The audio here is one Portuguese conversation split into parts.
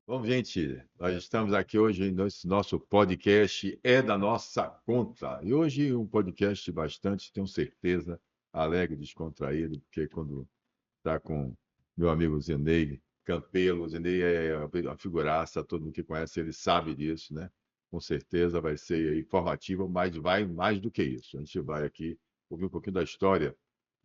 Bom, gente, nós estamos aqui hoje nesse nosso podcast É da Nossa Conta. E hoje um podcast bastante, tenho certeza, alegre, descontraído, porque quando está com meu amigo Zenei Campelo, o Zenei é uma figuraça, todo mundo que conhece ele sabe disso, né? Com certeza vai ser informativo, mas vai mais do que isso. A gente vai aqui ouvir um pouquinho da história,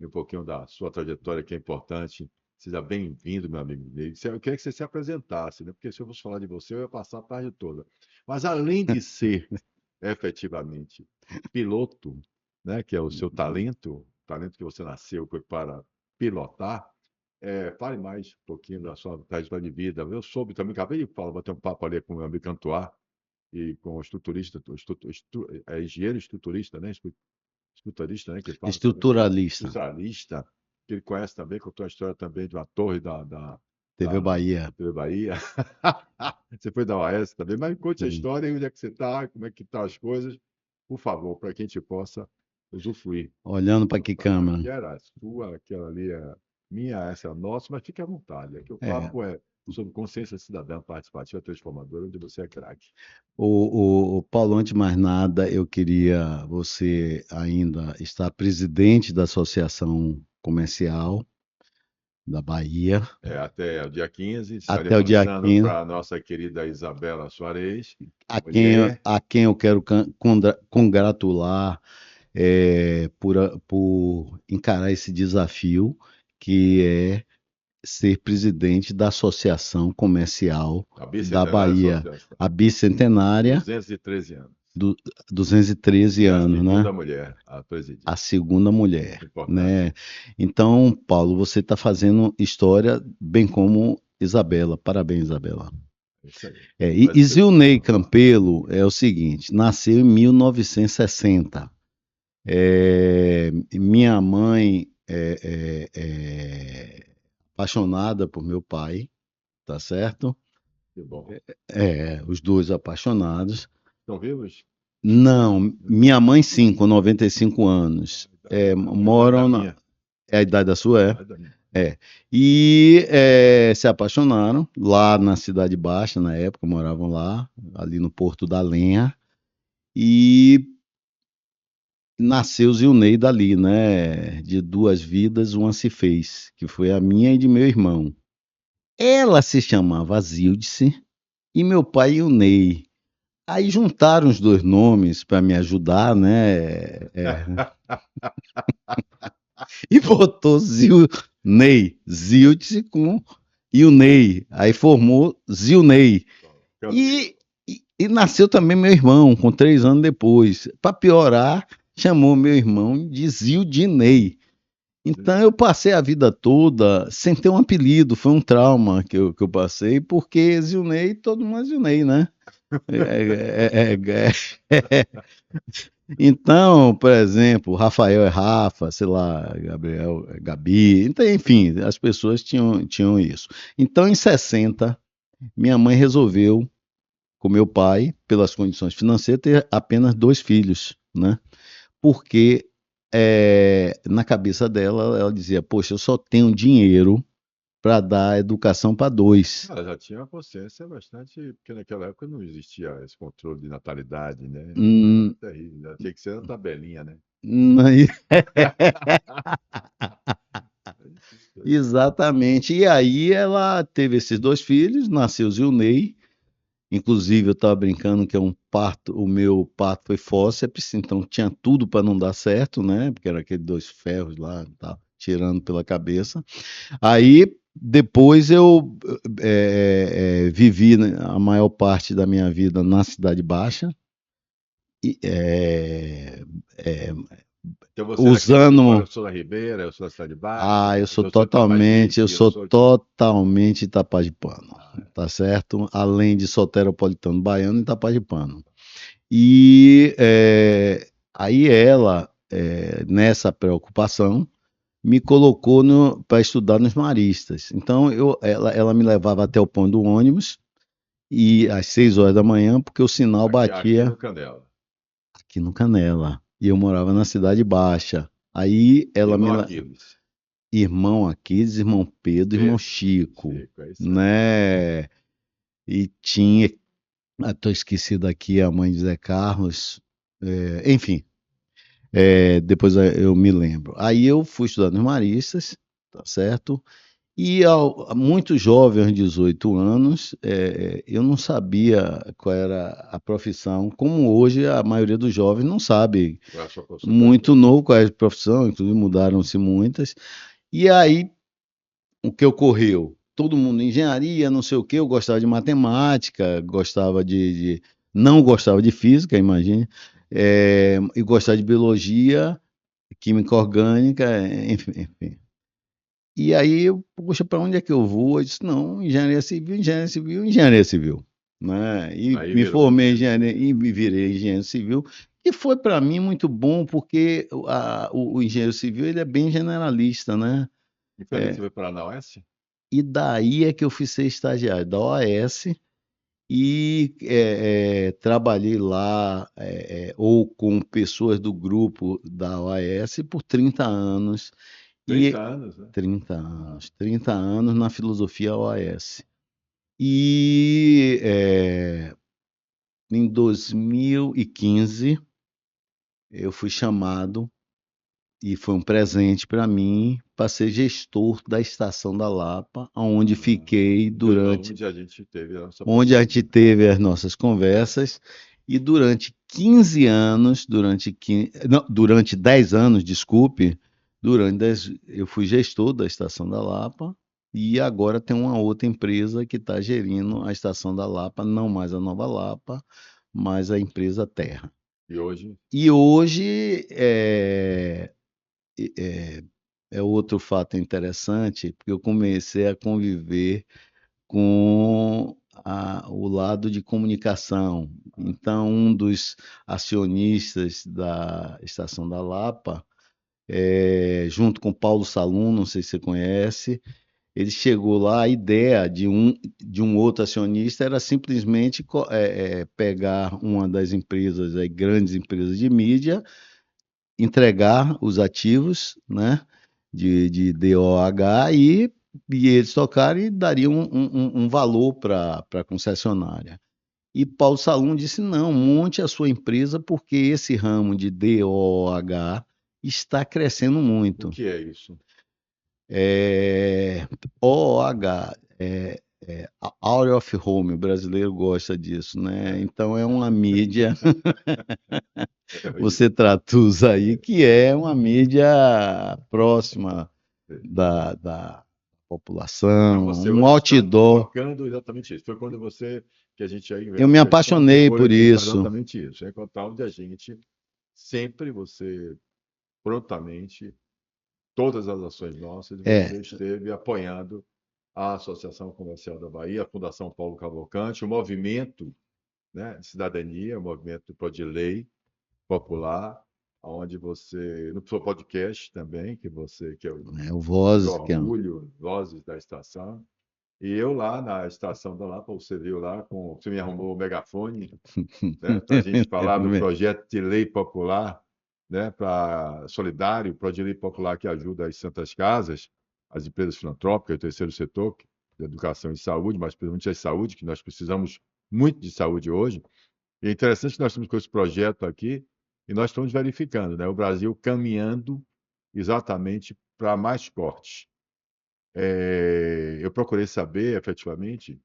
e um pouquinho da sua trajetória, que é importante. Seja bem-vindo, meu amigo Ney. Eu queria que você se apresentasse, né? Porque se eu fosse falar de você, eu ia passar a tarde toda. Mas além de ser efetivamente piloto, né, que é o seu talento, talento que você nasceu foi para pilotar, fale mais um pouquinho da sua trajetória de vida. Eu soube também, acabei de falar, bater um papo ali com o meu amigo Cantuar e com o estruturista, engenheiro estruturista, né? Estruturista, né? Que fala também, Estruturalista. estruturalista, que ele conhece também, contou a história também de uma torre TV da Bahia. TV Bahia. Você foi da OAS também, mas conte a Sim. história e onde é que você está, como é que estão as coisas, por favor, para que a gente possa usufruir. Olhando para que câmera? Que era a sua, aquela ali é minha, essa é a nossa, mas fique à vontade. Aqui o É. papo é sobre consciência cidadã participativa transformadora, onde você é craque. O Paulo, antes de mais nada, eu queria você ainda estar presidente da Associação Comercial da Bahia Até o dia 15 até o estaremos dia lançando 15, para a nossa querida Isabela Soares, mulher. a quem eu quero congratular por encarar esse desafio que é ser presidente da Associação Comercial A da bicentenária Bahia, associação. a bicentenária, 213 anos. do, 213 E a anos, né? segunda mulher a presidir. A segunda mulher, Importante. né? Então, Paulo, você está fazendo história bem como Isabela. Parabéns, Isabela. É isso aí. E Mas, Zilney Campelo é o seguinte, nasceu em 1960. Minha mãe é apaixonada por meu pai, tá certo? que bom. Os dois apaixonados. Estão vivos? Não, minha mãe sim, com 95 anos. A idade da Moram na. minha. É a idade da sua, A é? idade da minha. É. E se apaixonaram lá na Cidade Baixa, na época, moravam lá, ali no Porto da Lenha. E nasceu Zilney dali, né? De duas vidas, uma se fez, que foi a minha e de meu irmão. Ela se chamava Zildice e meu pai Ney. Aí juntaram os dois nomes para me ajudar, né? E botou Zilney, Zildice com e o Ney. Aí formou Zilney. Campelo. E nasceu também meu irmão, com 3 anos depois. Para piorar, chamou meu irmão de Zildinei. Então eu passei a vida toda sem ter um apelido, foi um trauma que eu passei, porque Zilney, todo mundo é Zilney, né? É, é, é, é. Então, por exemplo, Rafael é Rafa, sei lá, Gabriel é Gabi, então, enfim, as pessoas tinham isso. Então, em 60, minha mãe resolveu, com meu pai, pelas condições financeiras, ter apenas 2 filhos, né? Porque na cabeça dela, ela dizia, poxa, eu só tenho dinheiro para dar educação para 2. Ela já tinha uma consciência bastante, porque naquela época não existia esse controle de natalidade, né? Era Hum, terrível. Já tinha que ser na tabelinha, né? aí- Exatamente. E aí ela teve esses 2 filhos, nasceu Zilney. Inclusive, eu estava brincando que o meu parto foi fórceps, então tinha tudo para não dar certo, né? Porque era aqueles 2 ferros lá, tá, tirando pela cabeça. Aí, depois eu vivi, né, a maior parte da minha vida na Cidade Baixa, e, Então você é daquele tipo, olha, usando. eu sou da Ribeira, eu sou da Cidade Baixa, Eu eu sou eu Itapajipe, eu sou sou... totalmente Itapá-de-Pano, Ah, tá certo? Além de soteropolitano baiano e Itapá-de-Pano. E aí ela, nessa preocupação, me colocou para estudar nos maristas. Então ela me levava até o ponto do ônibus e às 6 horas da manhã, porque o sinal aqui batia no Canela. aqui no Canela. E eu morava na Cidade Baixa. Aí ela Irmão me Aquiles. irmão Aquiles, irmão Pedro, irmão Pedro, Chico, Chico, é isso aí. né? e tinha, estou esquecido aqui, a mãe de Zé Carlos, enfim, depois eu me lembro. Aí eu fui estudar nos Maristas, tá certo? E muito jovem, aos 18 anos, eu não sabia qual era a profissão, como hoje a maioria dos jovens não sabe, Qual é a sua possibilidade? muito novo qual é a profissão, inclusive mudaram-se muitas. E aí, o que ocorreu? Todo mundo engenharia, não sei o quê, eu gostava de matemática, não gostava de física, imagine, e gostava de biologia, química orgânica, enfim. E aí, poxa, para onde é que eu vou? Eu disse, não, engenharia civil, engenharia civil, engenharia civil. Né? E Aí me virou formei em engenheiro engenharia civil. e me virei engenheiro civil. E foi para mim muito bom, porque o engenheiro civil ele é bem generalista, né? E foi ali que você foi para a Naues? E daí é que eu fui ser estagiário da OAS e trabalhei lá ou com pessoas do grupo da OAS por 30 anos. 30 E anos, né? 30 anos na filosofia OAS. E em 2015 eu fui chamado e foi um presente para mim para ser gestor da Estação da Lapa, onde fiquei Onde a gente teve a nossa onde a primeira. gente teve as nossas conversas e durante 15 anos, durante 10 anos, desculpe, eu fui gestor da Estação da Lapa e agora tem uma outra empresa que está gerindo a Estação da Lapa, não mais a Nova Lapa, mas a empresa Terra. E hoje, E hoje é, é outro fato interessante, porque eu comecei a conviver com o lado de comunicação. Então, um dos acionistas da Estação da Lapa, junto com Paulo Salum, não sei se você conhece, ele chegou lá, a ideia de um outro acionista era simplesmente pegar uma das empresas, grandes empresas de mídia, entregar os ativos, né, de DOH e eles tocarem e dariam um valor para a concessionária. E Paulo Salum disse: não, monte a sua empresa porque esse ramo de DOH está crescendo o muito. que é isso? É, OH, Out of Home, o brasileiro gosta disso, né? É, Então é uma mídia, isso. você traduz aí, que é uma mídia próxima da Então, população, você um hoje está outdoor. tocando exatamente isso. Foi quando você, que a gente aí, Eu me a questão apaixonei tocou por aqui, foi isso. exatamente isso. É encontrar onde a gente, sempre você, prontamente, todas as ações nossas, É, você esteve apoiando a Associação Comercial da Bahia, a Fundação Paulo Cavalcante, o movimento, né, de cidadania, o movimento Prodilei popular, onde você, no seu podcast também, que é o de Voz, que é orgulho, Vozes da Estação, e eu lá na Estação da Lapa, você viu lá, você me arrumou o megafone, né, para a gente falar do projeto de lei popular, né, para solidário, projeto de lei popular que ajuda as santas casas, as empresas filantrópicas, o terceiro setor, de educação e saúde, mas principalmente a saúde, que nós precisamos muito de saúde hoje. E é interessante que nós estamos com esse projeto aqui e nós estamos verificando, né, o Brasil caminhando exatamente para mais cortes. Eu procurei saber, efetivamente,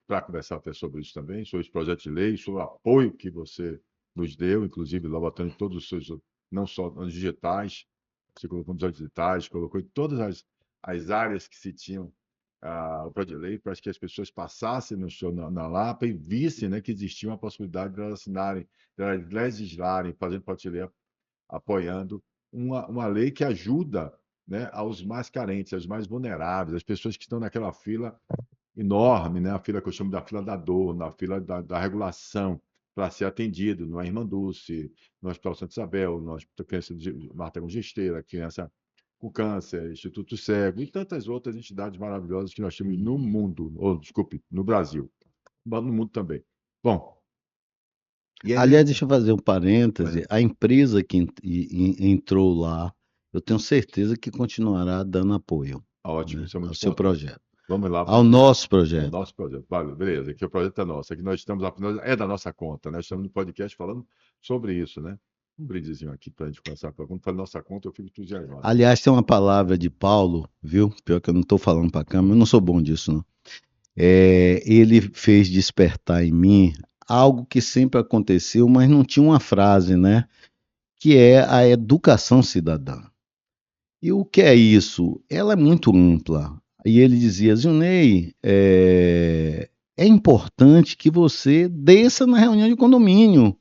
para conversar até sobre isso também, sobre os projetos de lei, sobre o apoio que você nos deu, inclusive levantando todos os seus, não só nos digitais, você colocou nos digitais, colocou em todas as áreas que se tinham o projeto de lei, para que as pessoas passassem no show na Lapa e vissem, né, que existia uma possibilidade de elas assinarem, de elas legislarem, fazendo projeto de lei, apoiando uma lei que ajuda, né, aos mais carentes, aos mais vulneráveis, as pessoas que estão naquela fila enorme, né? A fila que eu chamo da fila da dor, na fila da regulação, para ser atendido no Irmã Dulce, no Hospital Santa Isabel, no Hospital Criança de Marta com Gesteira, Criança com Câncer, Instituto Cego e tantas outras entidades maravilhosas que nós temos no mundo, ou desculpe, no Brasil, mas no mundo também. Bom, e aí Aliás, eu. deixa eu fazer um parêntese. A empresa que entrou lá, eu tenho certeza que continuará dando apoio, Ótimo, né, isso é ao muito seu importante. projeto. Vamos lá, ao porque nosso é o projeto. nosso projeto. Vale, beleza, aqui o projeto é nosso. Aqui nós estamos apenas, é da nossa conta, né? Nós estamos no podcast falando sobre isso, né? Um brindezinho aqui para a gente começar. Quando fala nossa conta, eu fico entusiasmado. Aliás, tem uma palavra de Paulo, viu? Pior que eu não estou falando para a câmera, eu não sou bom disso, não. Ele fez despertar em mim algo que sempre aconteceu, mas não tinha uma frase, né? Que é a educação cidadã. E o que é isso? Ela é muito ampla. E ele dizia, Zilnei, é importante que você desça na reunião de condomínio.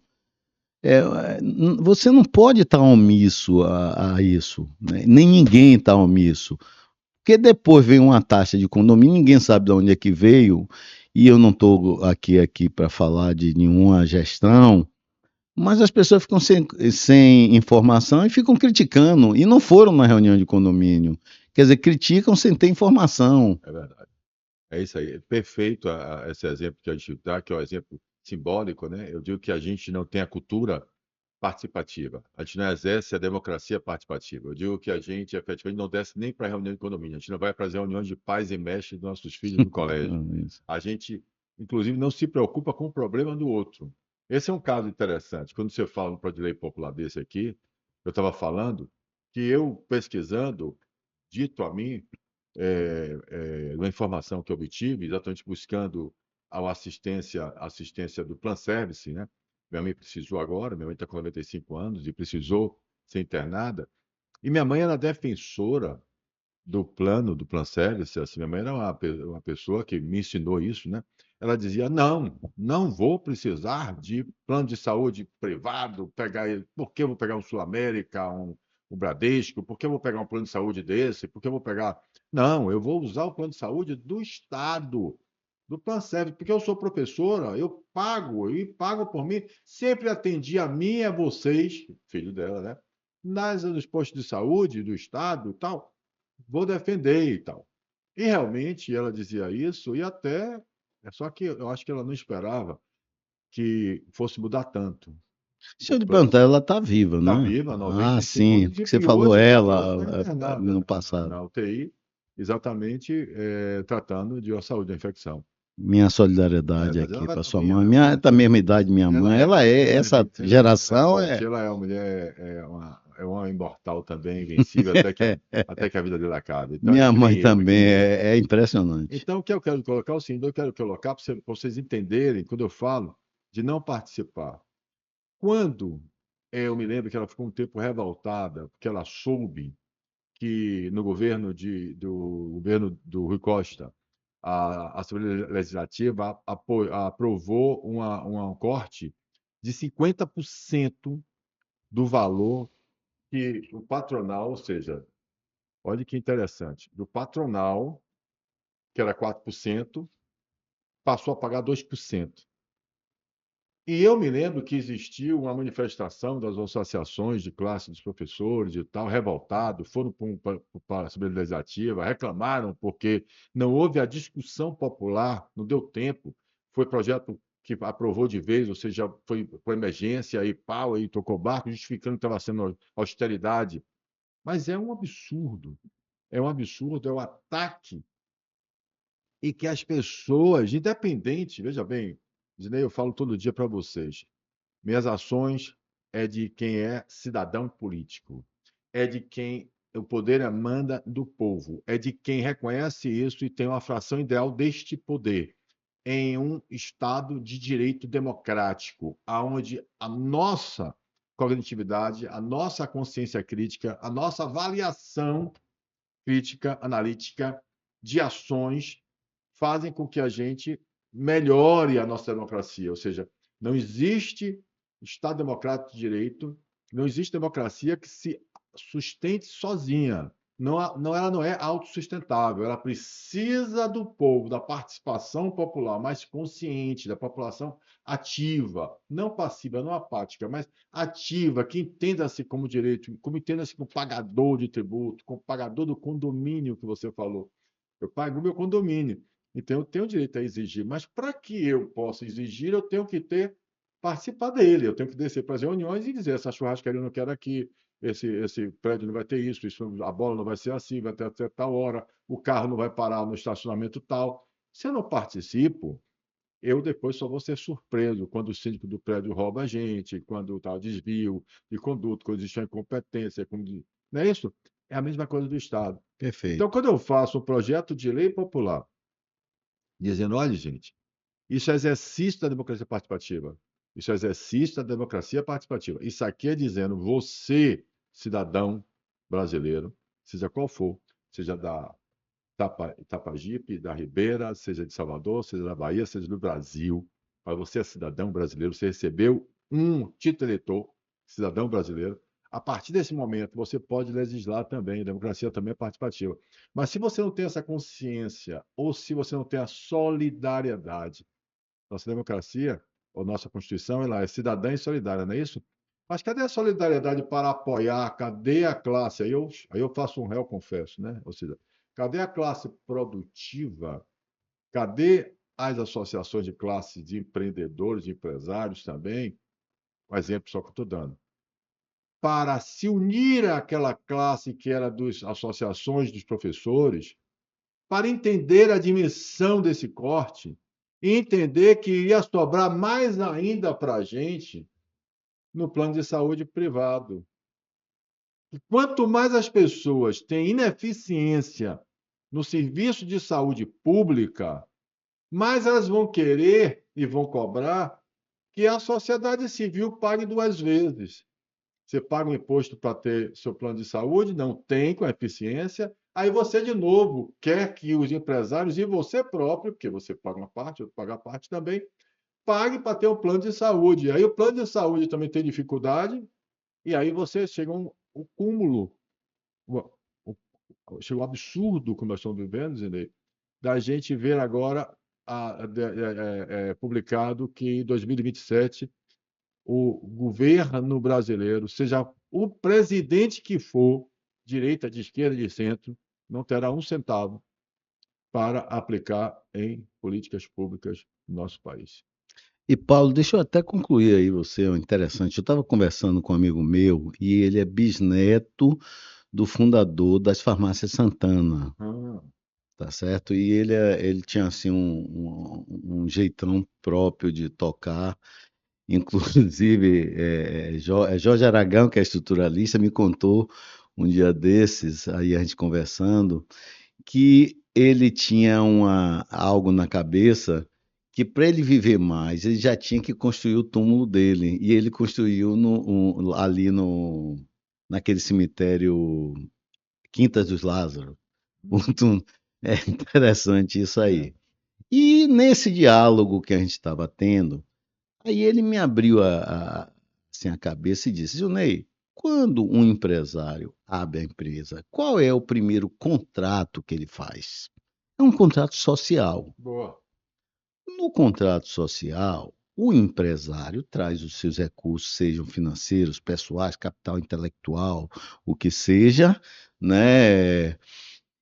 Você não pode estar omisso a isso, né? Nem ninguém está omisso. Porque depois vem uma taxa de condomínio, ninguém sabe de onde é que veio, e eu não estou aqui para falar de nenhuma gestão, mas as pessoas ficam sem informação e ficam criticando, e não foram na reunião de condomínio. Quer dizer, criticam sem ter informação. É verdade. É isso aí. Perfeito esse exemplo que a gente dá, que é o exemplo simbólico, né? Eu digo que a gente não tem a cultura participativa. A gente não exerce a democracia participativa. Eu digo que a gente, efetivamente, não desce nem para a reunião de condomínio. A gente não vai para as reuniões de pais e mestres dos nossos filhos no colégio. A gente, inclusive, não se preocupa com o problema do outro. Esse é um caso interessante. Quando você fala no projeto de lei popular desse aqui, eu estava falando que eu, pesquisando, dito a mim, uma informação que eu obtive, exatamente buscando assistência do Plan Service, né? Minha mãe precisou agora, minha mãe está com 95 anos e precisou ser internada. E minha mãe era defensora do plano, do Plan Service. Assim, minha mãe era uma pessoa que me ensinou isso, né? Ela dizia: não, não vou precisar de plano de saúde privado, por que eu vou pegar um Sul América, um Bradesco, por que eu vou pegar um plano de saúde desse, por que eu vou pegar. Não, eu vou usar o plano de saúde do Estado, do Plan Service, porque eu sou professora, eu pago, e pago por mim, sempre atendi a mim e a vocês, filho dela, né? Nos postos de saúde do Estado e tal, vou defender e tal. E realmente ela dizia isso, e até. Só que eu acho que ela não esperava que fosse mudar tanto. Se O eu lhe plano perguntar, ela está viva, está né? viva, Ah, 95 sim, anos, porque você e falou hoje ela está ela internada no passado. na UTI, exatamente tratando de uma saúde da infecção. Minha solidariedade Mas ela aqui vai para estar sua bem, mãe. ela é uma Da mulher mesma muito. idade minha mãe. Essa Ela é geração forte, é. ela é uma mulher, uma imortal também, invencível, até que a vida dele acabe. Então, é Minha que mãe nem eu, é que também nem eu. é impressionante. Então, o que eu quero colocar é o seguinte: eu quero colocar para vocês entenderem, quando eu falo de não participar. Quando eu me lembro que ela ficou um tempo revoltada, porque ela soube que no governo do Rui Costa, a Assembleia Legislativa aprovou um corte de 50% do valor que o patronal, ou seja, olha que interessante, do patronal, que era 4%, passou a pagar 2%. E eu me lembro que existiu uma manifestação das associações de classe dos professores e tal, revoltados, foram para a Assembleia Legislativa, reclamaram porque não houve a discussão popular, não deu tempo. Foi projeto que aprovou de vez, ou seja, foi por emergência, aí pau, aí tocou barco, justificando que estava sendo austeridade. Mas é um absurdo, é um ataque e que as pessoas, independente, veja bem, Dinei, eu falo todo dia para vocês, minhas ações é de quem é cidadão político, é de quem o poder emana do povo, é de quem reconhece isso e tem uma fração ideal deste poder em um Estado de direito democrático, aonde a nossa cognitividade, a nossa consciência crítica, a nossa avaliação crítica, analítica de ações fazem com que a gente melhore a nossa democracia. Ou seja, não existe Estado democrático de direito, não existe democracia que se sustente sozinha. Ela não é autossustentável, ela precisa do povo, da participação popular mais consciente, da população ativa, não passiva, não apática, mas ativa, que entenda-se como direito, como entenda-se como pagador de tributo, como pagador do condomínio que você falou. Eu pago o meu condomínio, então eu tenho o direito a exigir, mas para que eu possa exigir, eu tenho que participar dele, eu tenho que descer para as reuniões e dizer: essa churrascaria eu não quero aqui, esse prédio não vai ter isso, a bola não vai ser assim, vai ter até tal hora, o carro não vai parar no estacionamento tal. Se eu não participo, eu depois só vou ser surpreso quando o síndico do prédio rouba a gente, quando está desvio de conduta, quando existe uma incompetência, não é isso? É a mesma coisa do Estado. Então, Perfeito. quando eu faço um projeto de lei popular, dizendo, olha, gente, isso é exercício da democracia participativa, isso é exercício da democracia participativa. Isso aqui é dizendo, você, cidadão brasileiro, seja qual for, seja da Itapajipe, da Ribeira, seja de Salvador, seja da Bahia, seja do Brasil. Mas você é cidadão brasileiro, você recebeu um título eleitor, cidadão brasileiro. A partir desse momento, você pode legislar também, a democracia também é participativa. Mas se você não tem essa consciência, ou se você não tem a solidariedade, nossa democracia, ou nossa Constituição, ela é cidadã e solidária, não é isso? Mas cadê a solidariedade para apoiar? Cadê a classe? Aí eu faço um réu confesso, né? Ou seja, cadê a classe produtiva? Cadê as associações de classe de empreendedores, de empresários também? Um exemplo só que eu estou dando. Para se unir àquela classe que era das associações dos professores, para entender a dimensão desse corte e entender que ia sobrar mais ainda para a gente no plano de saúde privado. E quanto mais as pessoas têm ineficiência no serviço de saúde pública, mais elas vão querer e vão cobrar que a sociedade civil pague duas vezes. Você paga um imposto para ter seu plano de saúde, não tem com eficiência, aí você, de novo, quer que os empresários e você próprio, porque você paga uma parte, outro paga a parte também, pague para ter um plano de saúde. Aí o plano de saúde também tem dificuldade, e aí você chega um cúmulo, chega um absurdo, como nós estamos vivendo, Zinei, da gente ver agora publicado que em 2027 o governo brasileiro, seja o presidente que for, direita, de esquerda, de centro, não terá um centavo para aplicar em políticas públicas no nosso país. E Paulo, deixa eu até concluir aí você, é interessante. Eu estava conversando com um amigo meu e ele é bisneto do fundador das farmácias Santana, Ah, tá certo? E ele tinha assim um jeitão próprio de tocar. Inclusive, Jorge Aragão, que é estruturalista, me contou um dia desses, aí a gente conversando, que ele tinha algo na cabeça que para ele viver mais, ele já tinha que construir o túmulo dele. E ele construiu ali naquele cemitério Quintas dos Lázaros. Um túmulo. É interessante isso é. aí. E nesse diálogo que a gente estava tendo, aí ele me abriu assim, a cabeça e disse: Junei, quando um empresário abre a empresa, qual é o primeiro contrato que ele faz? É um contrato social. Boa. No contrato social, o empresário traz os seus recursos, sejam financeiros, pessoais, capital intelectual, o que seja, né?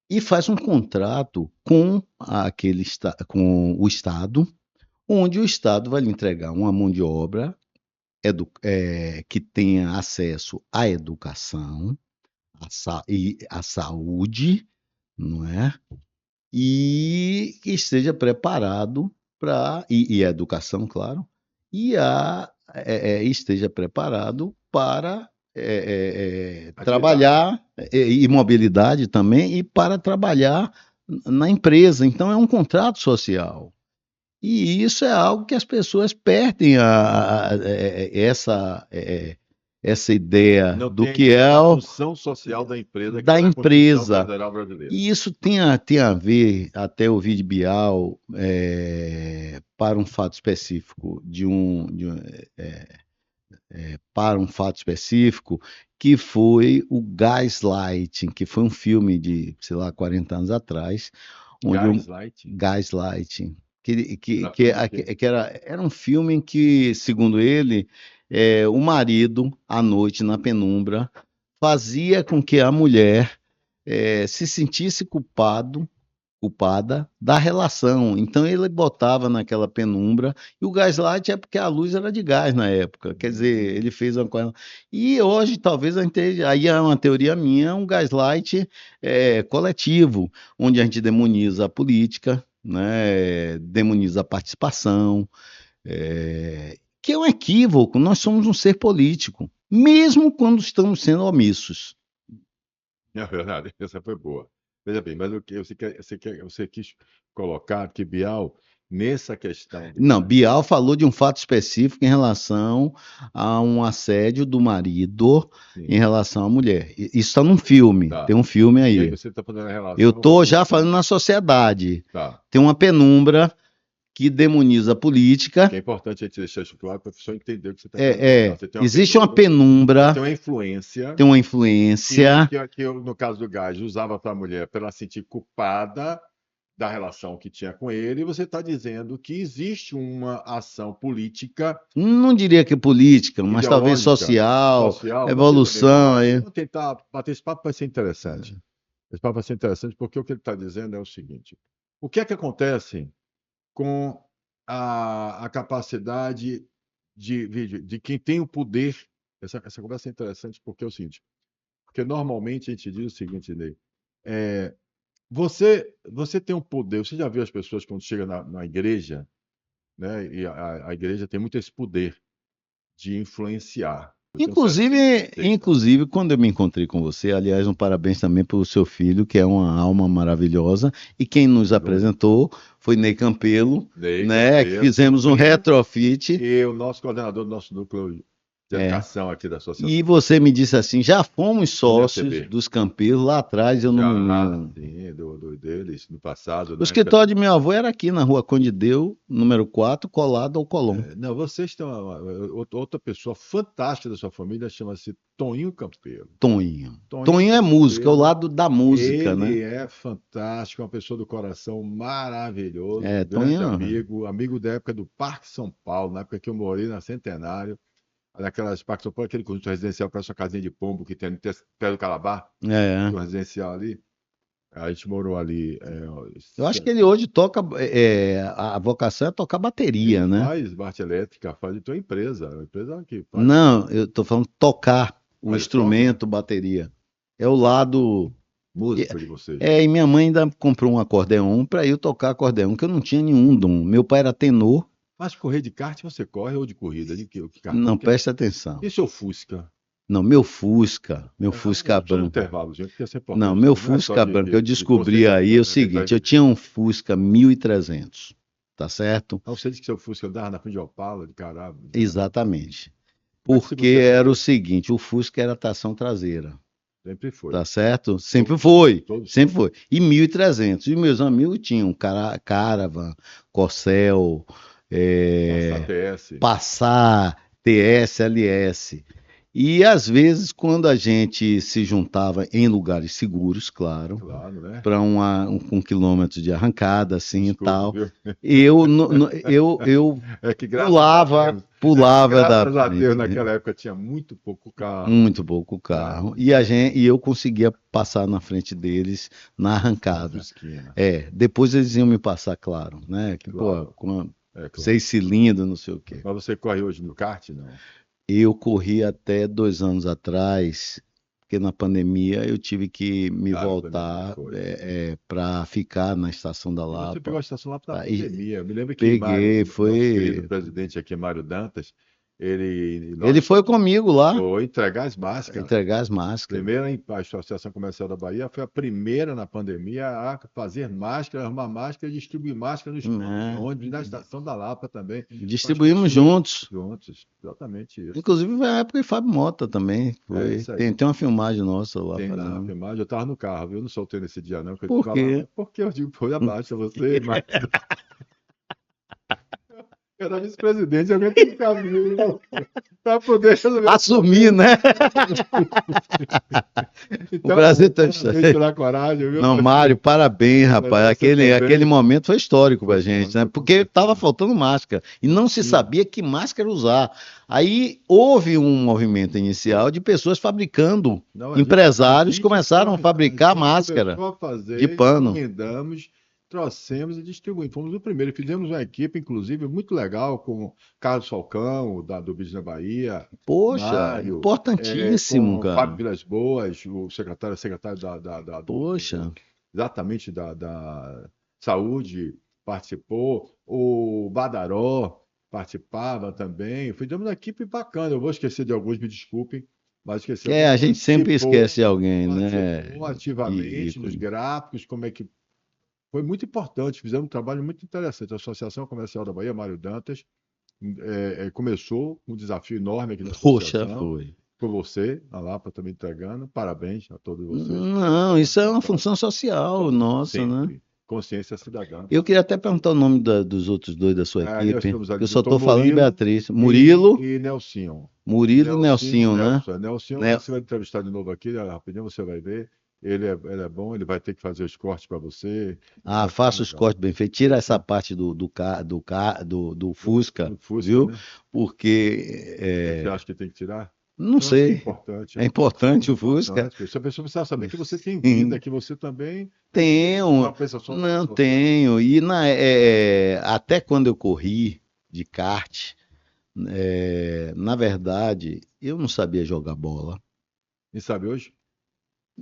E faz um contrato com com o Estado, onde o Estado vai lhe entregar uma mão de obra que tenha acesso à educação, e à saúde, não é? E que esteja preparado e a educação, claro, esteja preparado para Atividade. trabalhar, e mobilidade também, e para trabalhar na empresa. Então, é um contrato social. E isso é algo que as pessoas perdem essa ideia Não do tem a que ideia é da função social da empresa que da está na Constituição empresa. Federal Brasileira. E isso tem a ver, até o vídeo Bial, para um fato específico, para um fato específico, que foi o Gaslighting, que foi um filme de, sei lá, 40 anos atrás, onde um Gaslighting? Gaslighting, que, que, que, Tratando de quê? que era um filme em que, segundo ele, o marido, à noite, na penumbra, fazia com que a mulher se sentisse culpado culpada da relação. Então ele botava naquela penumbra, e o gaslight é porque a luz era de gás na época. Quer dizer, ele fez uma coisa. E hoje, talvez a gente esteja. Aí é uma teoria minha, um gaslight coletivo, onde a gente demoniza a política, né, demoniza a participação, que é um equívoco. Nós somos um ser político, mesmo quando estamos sendo omissos. É verdade, essa foi boa. Veja bem, mas você quis colocar que Bial, nessa questão Não, Bial falou de um fato específico em relação a um assédio do marido em sim, relação à mulher. Isso está num filme, tá. tem um filme E aí aí. você está fazendo a relação Eu estou já com... falando na sociedade. Tá. Tem uma penumbra que demoniza a política. Que é importante a gente deixar isso claro para a pessoa entender o que você está querendo colocar. Você tem Existe uma você penumbra, tem uma influência tem uma influência. que eu, no caso do Gás, usava para a mulher para ela se sentir culpada da relação que tinha com ele, e você está dizendo que existe uma ação política, Não diria que política, mas talvez ideológica, social, social, não sei também evolução falar. aí. Vamos tentar bater esse papo, vai ser interessante. Esse papo vai ser interessante porque o que ele está dizendo é o seguinte: o que é que acontece com a capacidade de quem tem o poder? Essa conversa é interessante porque é o seguinte: porque normalmente a gente diz o seguinte, Ney, é, você tem um poder. Você já viu as pessoas quando chega na igreja, né? E a igreja tem muito esse poder de influenciar. Eu tenho certeza que Inclusive, tem, tá? inclusive, quando eu me encontrei com você, aliás, um parabéns também pelo seu filho, que é uma alma maravilhosa, e quem nos apresentou foi Ney Campelo, Ney né, que Campelo, fizemos um retrofit, e o nosso coordenador do nosso núcleo de é, educação aqui da e associação. você me disse assim, já fomos Do sócios MSB. dos Campelos lá atrás, eu não me Já, lembro. sim, deles, no passado, O na época. escritório de meu avô era aqui na rua Conde Deu, número 4, colado ao Colombo. Não, vocês têm outra pessoa fantástica da sua família, chama-se Toninho Campeiro. Toninho. Toninho Toninho é música, é o Campeiro, lado da música, ele né? é fantástico, uma pessoa do coração maravilhoso, um grande Toninho. amigo, amigo da época do Parque São Paulo, na época que eu morei na Centenário, naquelas Parque São Paulo, aquele conjunto residencial para sua casinha de pombo que tem no pé do Calabar, É. um residencial ali. A gente morou ali. Eu acho que ele hoje toca, a vocação é tocar Ele bateria, né? faz parte elétrica, faz de tua empresa, a empresa que faz. Não, eu tô falando tocar o Mas ele instrumento, bateria. É o lado. músico de vocês. E minha mãe ainda comprou um acordeon para eu tocar acordeon, que eu não tinha nenhum dom. Meu pai era tenor. Mas correr de kart você corre ou de corrida? De que kart? Não, presta atenção. E seu Fusca? Não, meu Fusca Só no branco. intervalo, gente, porque isso é importante. Não, meu Não é só Fusca branco, eu de descobri aí conselho, o seguinte, eu tinha um Fusca 1300, tá certo? Não, você disse que seu Fusca andava na frente de Opala, de caramba. Exatamente. Como é que Porque era o seguinte, o Fusca era tração traseira. Sempre foi. Tá certo? Sempre foi. Todos Sempre foi. E 1300. E meus amigos tinham Caravan, Corcel, Passar TS. Passar, TS, LS. E às vezes, quando a gente se juntava em lugares seguros, claro, Claro, né? para um quilômetro de arrancada, assim e Desculpa, tal, viu? eu É que pulava da graças a Deus, frente. naquela época tinha muito pouco carro. Muito pouco carro. E eu conseguia passar na frente deles na arrancada. Fusquinha. Depois eles iam me passar, claro, né? Que, Claro. pô, com Claro. 6 cilindros, não sei o quê. Mas você corre hoje no kart, não? Eu corri até 2 anos atrás, porque na pandemia eu tive que me voltar para ficar na Estação da Você Lapa. pegou a estação lá para a E pandemia. Eu me lembro que peguei, nosso querido presidente aqui, Mário Dantas, ele foi comigo lá foi entregar as máscaras. entregar as máscaras. A Associação Comercial da Bahia foi a primeira na pandemia a fazer máscara, arrumar máscara e distribuir máscara nos ônibus da Estação da Lapa também. Distribuímos juntos. Juntos, exatamente isso. Inclusive foi a época de Fábio Mota também. Foi. Isso aí. Tem uma filmagem nossa lá Tem na fazendo. filmagem, eu estava no carro, viu? Eu não soltei nesse dia, não. Por quê? Porque eu digo, foi abaixo você, mas. Eu era vice-presidente, eu aguento ficar vivo para poder resolver. Assumir, né? Então, O Brasil tá tirar coragem, viu? Não, Mário, parabéns, rapaz. Aquele momento foi histórico pra gente, né? Porque estava faltando máscara e não se sabia que máscara usar. Aí houve um movimento inicial de pessoas fabricando, empresários começaram a fabricar máscara de pano. Encomendamos trouxemos e distribuímos. Fomos o primeiro. Fizemos uma equipe, inclusive, muito legal com Carlos Falcão, do Bis na Bahia, Poxa, Mário, importantíssimo, com Fábio cara. Vilas Boas, o secretário Poxa. exatamente da Saúde, participou. O Badaró participava também. Fizemos uma equipe bacana. Eu vou esquecer de alguns, me desculpem, mas esqueci alguns. A gente sempre esquece de alguém, né? Participou ativamente nos gráficos, como é que foi muito importante, fizemos um trabalho muito interessante. A Associação Comercial da Bahia, Mário Dantas, começou um desafio enorme aqui na Poxa, associação, foi. por você, a Lapa também entregando. Parabéns a todos vocês. Não, isso é uma função social nossa, né? Sempre. Consciência cidadã. Eu queria até perguntar o nome dos outros dois da sua Nós equipe, temos ali que eu só doutor estou falando de Murilo Beatriz. Murilo, e Nelsinho. Murilo e Nelsinho, né? Nelson. Nelsinho, Né? você vai entrevistar de novo aqui, rapidinho você vai ver. Ele é bom, ele vai ter que fazer os cortes para você. Ah, Vai ficar faça os legal. cortes bem feitos. Tira essa parte do Fusca, Do Fusca, viu? né? Porque Você acha que tem que tirar? não Eu acho que é sei. importante. É importante o Fusca. Importante. Se a pessoa precisa saber que você tem Sim. vida, que você também Tenho, uma prestação não social. tenho. E até quando eu corri de kart, na verdade, eu não sabia jogar bola. E sabe hoje?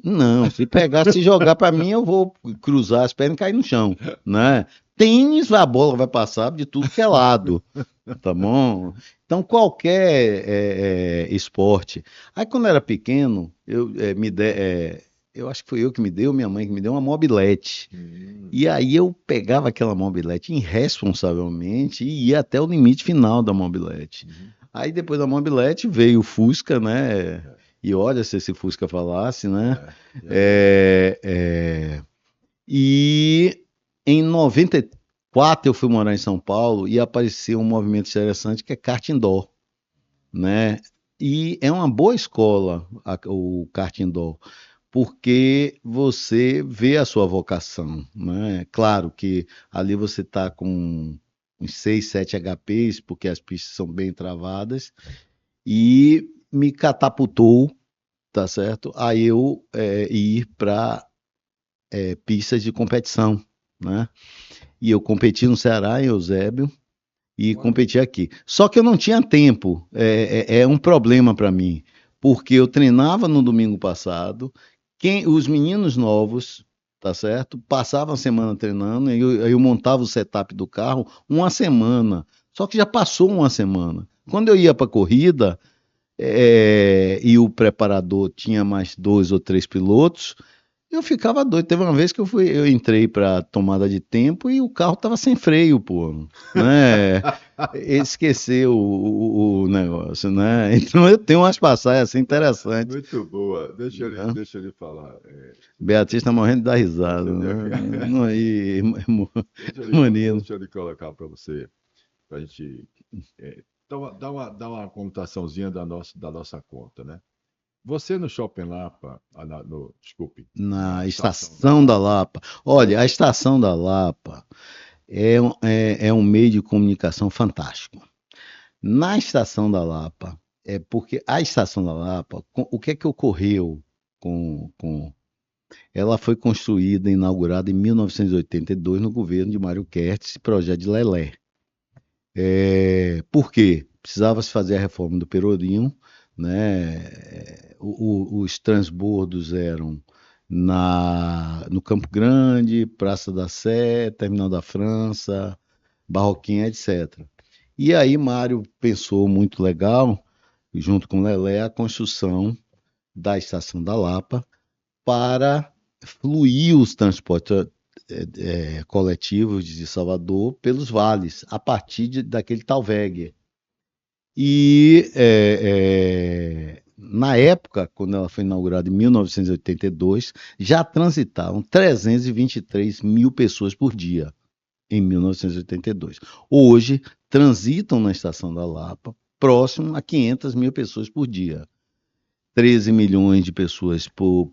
Não, se jogar para mim, eu vou cruzar as pernas e cair no chão, né? Tênis, a bola vai passar de tudo que é lado, tá bom? Então, qualquer esporte. Aí, quando eu era pequeno, eu acho que foi eu que me deu, minha mãe que me deu uma mobilete. E aí eu pegava aquela mobilete irresponsavelmente e ia até o limite final da mobilete. Aí, depois da mobilete, veio o Fusca, né? E olha, se esse Fusca falasse, né? E em 94 eu fui morar em São Paulo e apareceu um movimento interessante que é kart indoor, né? E é uma boa escola o kart indoor, porque você vê a sua vocação, né? Claro que ali você está com uns 6, 7 HPs, porque as pistas são bem travadas, e me catapultou, tá certo? A eu ir para pistas de competição, né? E eu competi no Ceará, em Eusébio, e competi aqui. Só que eu não tinha tempo, é um problema para mim, porque eu treinava no domingo passado, os meninos novos, tá certo? Passavam a semana treinando, e eu montava o setup do carro uma semana, só que já passou uma semana. Quando eu ia para a corrida, e o preparador tinha mais 2 ou 3 pilotos, eu ficava doido. Teve uma vez que eu entrei para tomada de tempo e o carro tava sem freio, pô, né? Ele esqueceu o negócio, né? Então eu tenho umas passagens assim interessantes. Muito boa. Deixa ele falar. Beatriz tá morrendo de dar risada, né? Não aí, Manilo. Deixa ele colocar para você, para a gente dar uma conotaçãozinha da nossa conta, né? Você no Shopping Lapa, desculpe, Na Estação da Lapa. Olha, a Estação da Lapa é um meio de comunicação fantástico. Na Estação da Lapa, porque a Estação da Lapa, o que é que ocorreu com. Ela foi construída, inaugurada em 1982 no governo de Mário Kertz, esse projeto de Lelé. Por quê? Precisava se fazer a reforma do Pelourinho, né? Os transbordos eram no Campo Grande, Praça da Sé, Terminal da França, Barroquinha, etc. E aí Mário pensou muito legal, junto com Lelé, a construção da Estação da Lapa para fluir os transportes coletivos de Salvador pelos vales, a partir daquele Talveg. E na época, quando ela foi inaugurada em 1982, já transitavam 323 mil pessoas por dia, em 1982. Hoje, transitam na Estação da Lapa próximo a 500 mil pessoas por dia. 13 milhões de pessoas por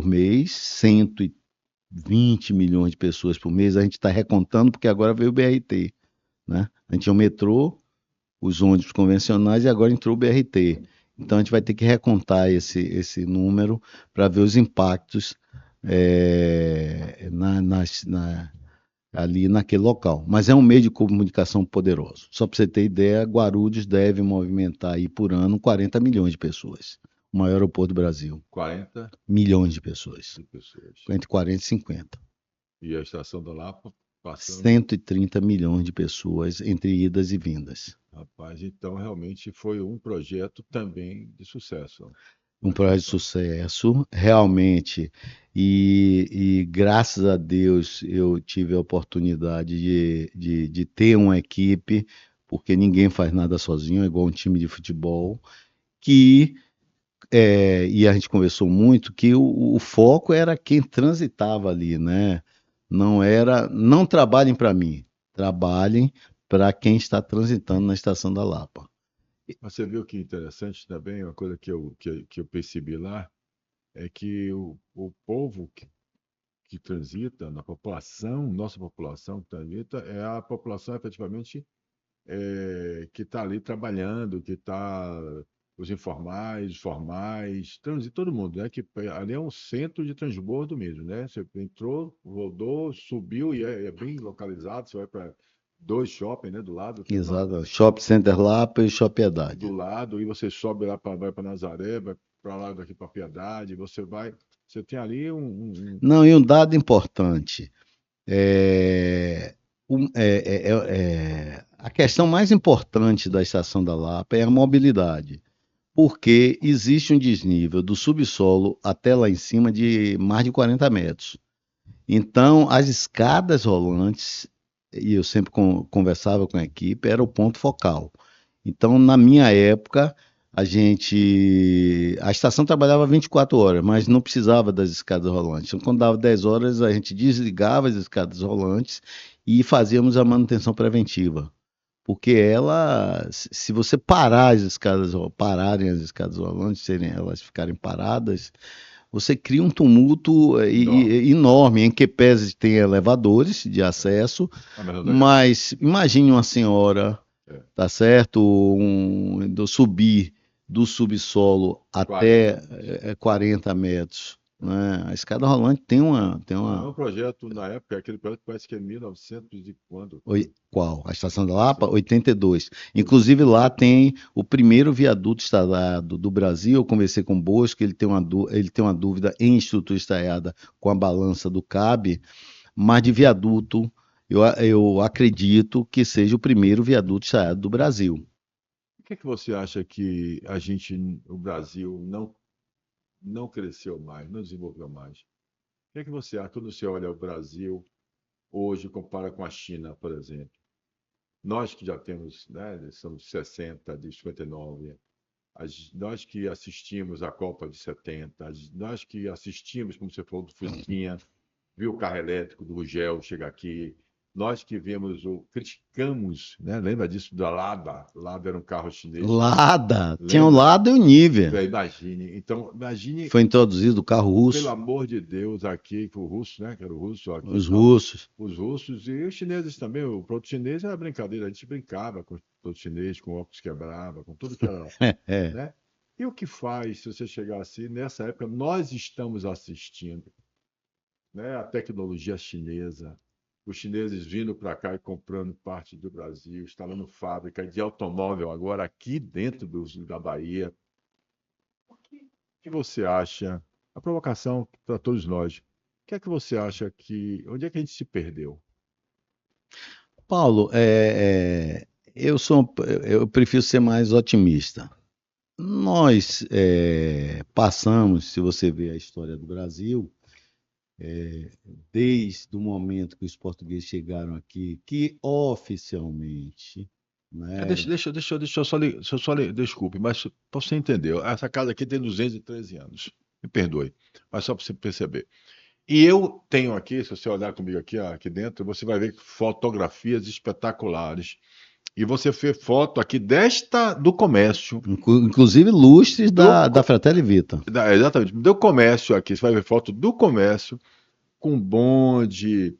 mês, 120 milhões de pessoas por mês. A gente está recontando porque agora veio o BRT, né? A gente tinha o metrô, os ônibus convencionais e agora entrou o BRT. Então a gente vai ter que recontar esse número para ver os impactos ali naquele local. Mas é um meio de comunicação poderoso. Só para você ter ideia, Guarulhos deve movimentar aí por ano 40 milhões de pessoas. O maior aeroporto do Brasil. 40 milhões de pessoas. de pessoas. Entre 40 e 50. E a Estação da Lapa passando. 130 milhões de pessoas entre idas e vindas. Rapaz, então realmente foi um projeto também de sucesso. Um projeto de sucesso, realmente. E graças a Deus eu tive a oportunidade de ter uma equipe, porque ninguém faz nada sozinho, é igual um time de futebol, que, e a gente conversou muito, que o foco era quem transitava ali, né? Não trabalhem para mim, trabalhem para quem está transitando na Estação da Lapa. Mas você viu que interessante também, uma coisa que eu percebi lá, é que o povo que transita, na população, nossa população que transita, é a população efetivamente que está ali trabalhando, que está os informais, os formais, transita todo mundo, né? Que ali é um centro de transbordo mesmo, né? Você entrou, rodou, subiu e é bem localizado, você vai para dois shopping, né? Do lado, tem Exato. Shopping Center Lapa e Shopping do Piedade. lado, e você sobe lá vai para Nazaré, vai para lá daqui para Piedade, você tem ali Não, e um dado importante. É, a questão mais importante da Estação da Lapa é a mobilidade, porque existe um desnível do subsolo até lá em cima de mais de 40 metros. Então, as escadas rolantes, e eu sempre conversava com a equipe, era o ponto focal. Então, na minha época, a estação trabalhava 24 horas, mas não precisava das escadas rolantes. Então, quando dava 10 horas, a gente desligava as escadas rolantes e fazíamos a manutenção preventiva. Porque se você pararem as escadas rolantes, elas ficarem paradas, você cria um tumulto enorme, em que pese tem elevadores de acesso, mas imagine uma senhora, tá certo? Subir do subsolo até 40 metros. Né? A escada rolante tem uma. É um projeto, na época, aquele projeto parece que é 1900 e quando? Qual? A Estação da Lapa? 82. Inclusive lá tem o primeiro viaduto estaiado do Brasil. Eu conversei com o Bosco, ele tem uma dúvida em estrutura estaiada com a balança do CAB, mas de viaduto eu acredito que seja o primeiro viaduto estaiado do Brasil. Por que você acha que o Brasil não cresceu mais, não desenvolveu mais? O que você acha quando você olha o Brasil hoje compara com a China, por exemplo? Nós que já temos, né, somos 60, de 59, nós que assistimos a Copa de 70, nós que assistimos, como você falou, do Fusquinha, viu o carro elétrico do Rugel chegar aqui, nós que criticamos, né? Lembra disso da Lada? Lada era um carro chinês. Lada, tinha o Lada e o Nivea. Imagine. Então, imagine. Foi introduzido o carro russo. Pelo amor de Deus, aqui, o russo, né? Que era o russo. Aqui, os russos. Os russos e os chineses também. O produto chinês era brincadeira. A gente brincava com o produto chinês, com óculos quebrava, com tudo que era. Né? E o que faz, se você chegar assim, nessa época, nós estamos assistindo, né? A tecnologia chinesa. Os chineses vindo para cá e comprando parte do Brasil, instalando fábrica de automóvel agora aqui dentro da Bahia. O que você acha? A provocação para todos nós. O que é que você acha onde é que a gente se perdeu? Paulo, eu prefiro ser mais otimista. Nós passamos, se você ver a história do Brasil, desde o momento que os portugueses chegaram aqui, que oficialmente, né? Deixa eu só ler, desculpe, mas para você entender, essa casa aqui tem 213 anos, me perdoe, mas só para você perceber. E eu tenho aqui, se você olhar comigo aqui dentro, você vai ver fotografias espetaculares. E você vê foto aqui do comércio. Inclusive lustres da Fratelli Vita. Exatamente, do comércio aqui. Você vai ver foto do comércio, com bonde,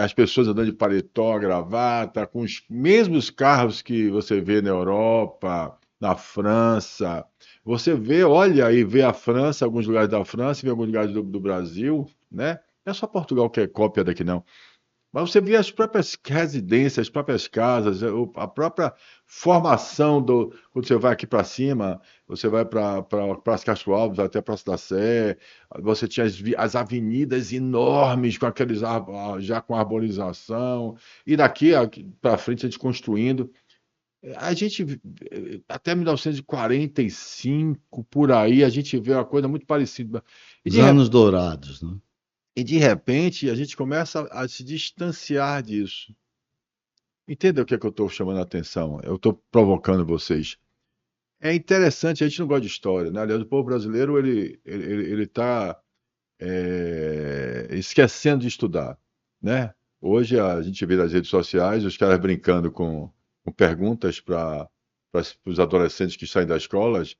as pessoas andando de paletó, gravata, com os mesmos carros que você vê na Europa, na França. Você olha e vê a França, alguns lugares da França, vê alguns lugares do Brasil, né? Não é só Portugal que é cópia daqui, não. Mas você vê as próprias residências, as próprias casas, a própria formação quando você vai aqui para cima, você vai para Praça Castro Alves, até a Praça da Sé, você tinha as avenidas enormes com já com arborização, e daqui para frente a gente construindo. A gente, até 1945, por aí, a gente vê uma coisa muito parecida. E Os de, re- anos dourados, né? e de repente a gente começa a se distanciar disso. Entenda o que é que eu estou chamando a atenção? Eu estou provocando vocês. É interessante, a gente não gosta de história, né? Aliás, o povo brasileiro ele está esquecendo de estudar, né? Hoje a gente vê nas redes sociais os caras brincando com perguntas para os adolescentes que saem das escolas.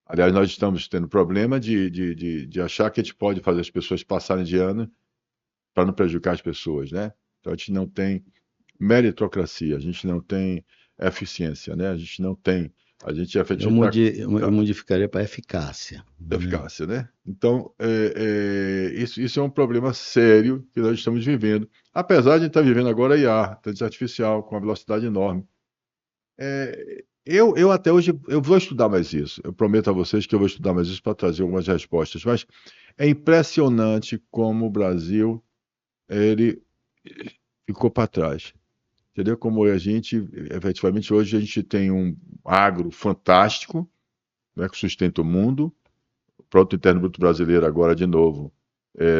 Aliás, nós estamos tendo problema de achar que a gente pode fazer as pessoas passarem de ano para não prejudicar as pessoas, né? Então a gente não tem meritocracia, a gente não tem eficiência, né? A gente não tem, a gente efetivamente Eu modificaria para eficácia, né? eficácia, né? Então, isso é um problema sério que nós estamos vivendo, apesar de estar vivendo agora IA, inteligência artificial, com uma velocidade enorme. Eu até hoje, eu vou estudar mais isso, eu prometo a vocês que eu vou estudar mais isso para trazer algumas respostas, mas é impressionante como o Brasil, ele ficou para trás. Entendeu? Como a gente, efetivamente, hoje a gente tem um agro fantástico, né, que sustenta o mundo. O produto interno bruto brasileiro agora, de novo,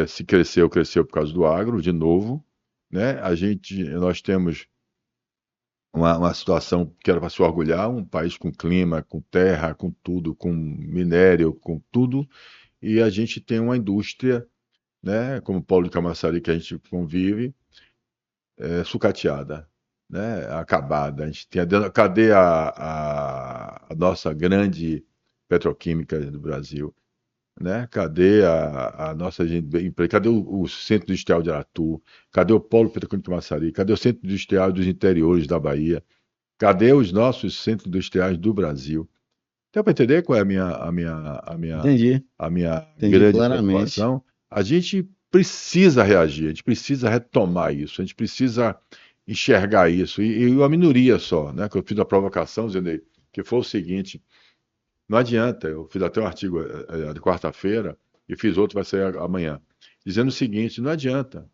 se cresceu, cresceu por causa do agro, de novo, né? Nós temos uma situação que era para se orgulhar, um país com clima, com terra, com tudo, com minério, com tudo, e a gente tem uma indústria, né, como o Polo de Camaçari que a gente convive, sucateada, né, acabada. A gente tem cadê a nossa grande petroquímica do Brasil, né? Cadê a nossa empresa? Cadê o Centro Industrial de Aratu? Cadê o Polo Petroquímico de Camaçari? Cadê o Centro Industrial dos interiores da Bahia? Cadê os nossos centros industriais do Brasil? Deu para entender qual é Entendi, a minha entendi grande claramente. preocupação? A gente precisa reagir, a gente precisa retomar isso, a gente precisa enxergar isso. E uma minoria só, né? Que eu fiz a provocação, Zenei, que foi o seguinte: não adianta, eu fiz até um artigo de quarta-feira e fiz outro, vai sair amanhã, dizendo o seguinte: não adianta.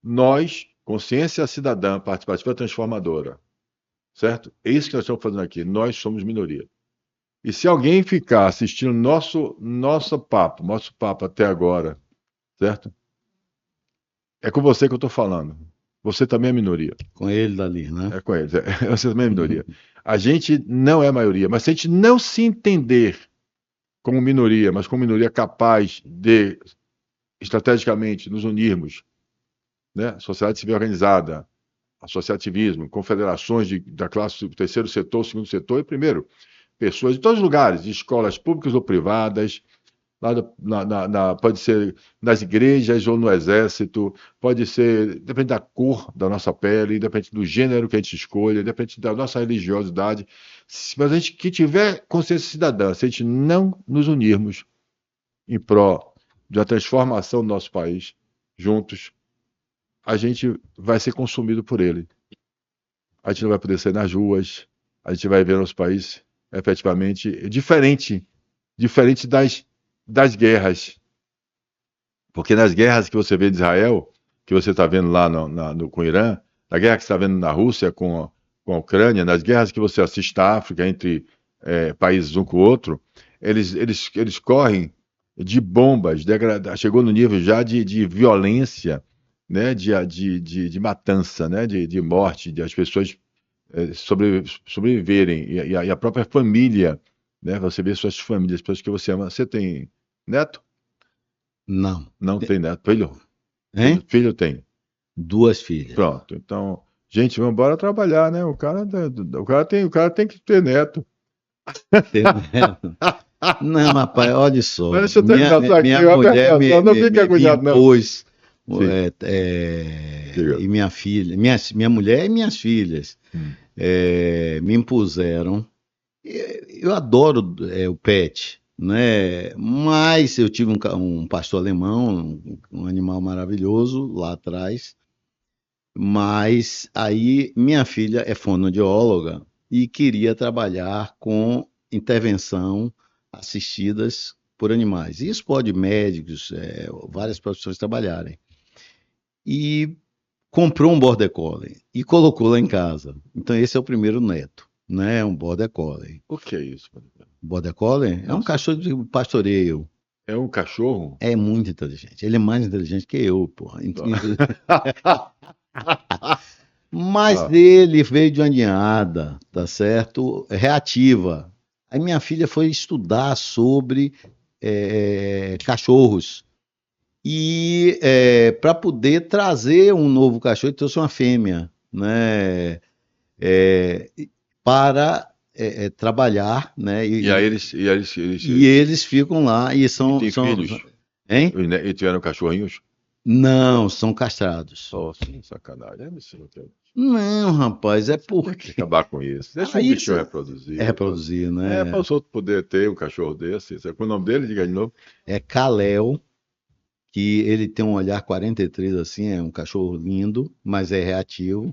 Nós, consciência cidadã participativa transformadora, certo? É isso que nós estamos fazendo aqui. Nós somos minoria. E se alguém ficar assistindo nosso papo até agora, certo? É com você que eu estou falando. Você também é minoria. Com ele dali, né? É com eles. Você também é minoria. A gente não é maioria, mas se a gente não se entender como minoria, mas como minoria capaz de, estrategicamente, nos unirmos, né? Sociedade civil organizada, associativismo, confederações da classe do terceiro setor, segundo setor e primeiro, pessoas de todos os lugares, de escolas públicas ou privadas, pode ser nas igrejas ou no exército, pode ser, depende da cor da nossa pele, depende do gênero que a gente escolha, depende da nossa religiosidade. Mas a gente que tiver consciência cidadã, se a gente não nos unirmos em prol da transformação do nosso país, juntos, a gente vai ser consumido por ele. A gente não vai poder sair nas ruas, a gente vai ver nosso país efetivamente diferente das guerras. Porque nas guerras que você vê de Israel, que você está vendo lá com o Irã, na guerra que você está vendo na Rússia com a Ucrânia, nas guerras que você assiste na África entre países um com o outro, eles correm de bombas, chegou no nível já de violência, né, de matança, né, de morte, de as pessoas sobreviverem, e a própria família, né, você vê suas famílias, as pessoas que você ama. Você tem neto? Não. Não tem neto. Filho? Hein? Filho tem. 2 filhas. Pronto. Então, gente, vamos embora trabalhar, né? O cara tem que ter neto. Ter neto. Não, rapaz, olha só. Mas deixa eu terminar só aqui, Minha uma mulher pergunta, não fique me agoniado, não. impôs, Sim. Diga. e minha filha, minha mulher e minhas filhas Hum. me impuseram. Eu adoro o pet, né? Mas eu tive um pastor alemão, um animal maravilhoso lá atrás. Mas aí minha filha é fonoaudióloga e queria trabalhar com intervenção assistidas por animais. Isso pode médicos, várias profissões trabalharem. E comprou um Border Collie e colocou lá em casa. Então esse é o primeiro neto, né? Um Border Collie. O que é isso? Border Collie é um Nossa, cachorro de pastoreio. é um cachorro? É muito inteligente. Ele é mais inteligente que eu, porra. Mas Ah, ele veio de uma ninhada, tá certo? Reativa. Aí minha filha foi estudar sobre cachorros. E para poder trazer um novo cachorro, ele trouxe uma fêmea, né? É, para trabalhar, né? e aí eles E eles ficam lá e e têm filhos? hein? E tiveram cachorrinhos? Não, são castrados. Nossa, sacanagem. É isso, Não, rapaz, é tem que porque acabar com isso. Deixa o aí bichinho você reproduzir. reproduzir, É, para né? os outros poderem ter um cachorro desse. Com o nome dele, diga de novo. É Kalel, que ele tem um olhar 43 assim, é um cachorro lindo, mas é reativo.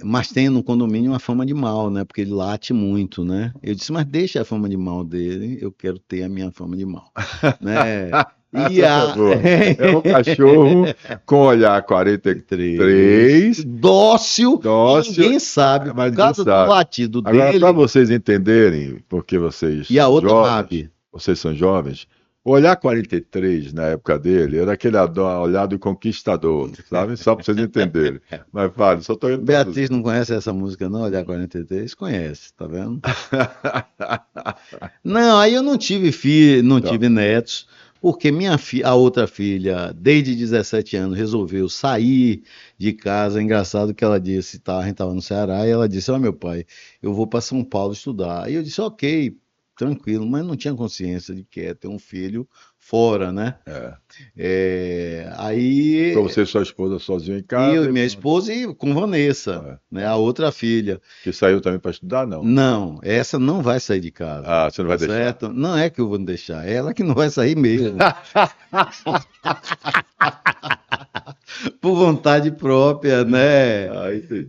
Mas tem no condomínio uma fama de mal, né? Porque ele late muito, né? Eu disse, mas deixa a fama de mal dele, eu quero ter a minha fama de mal, né? E Essa foi a boa. É um cachorro com olhar três, 43, dócil, e dócil, ninguém sabe, por mas ninguém causa do sabe. latido Agora, para dele, vocês entenderem, porque vocês e a são outra jovens, Mabe. vocês são jovens, o olhar 43 na época dele era aquele olhar do conquistador, sabe? Só para vocês entenderem. Mas vale, só estou indo Beatriz traduzir. não conhece essa música, não? Olhar 43? Conhece, tá vendo? Não, aí eu não tive filho, não Tá. tive netos, porque a outra filha, desde 17 anos, resolveu sair de casa. Engraçado que ela disse, tá, a gente estava no Ceará, e ela disse, ó, meu pai, eu vou para São Paulo estudar. Aí eu disse, ok, tranquilo, mas não tinha consciência de que é ter um filho fora, né? É. Ficou Aí você e sua esposa sozinho em eu casa e e minha pronto. esposa e com Vanessa, É, né, é. a outra filha. Que saiu também para estudar, não. Não, essa não vai sair de casa, Ah, você não vai tá deixar. certo? Não é que eu vou deixar, é ela que não vai sair mesmo, por vontade própria, né? Ah, entendi.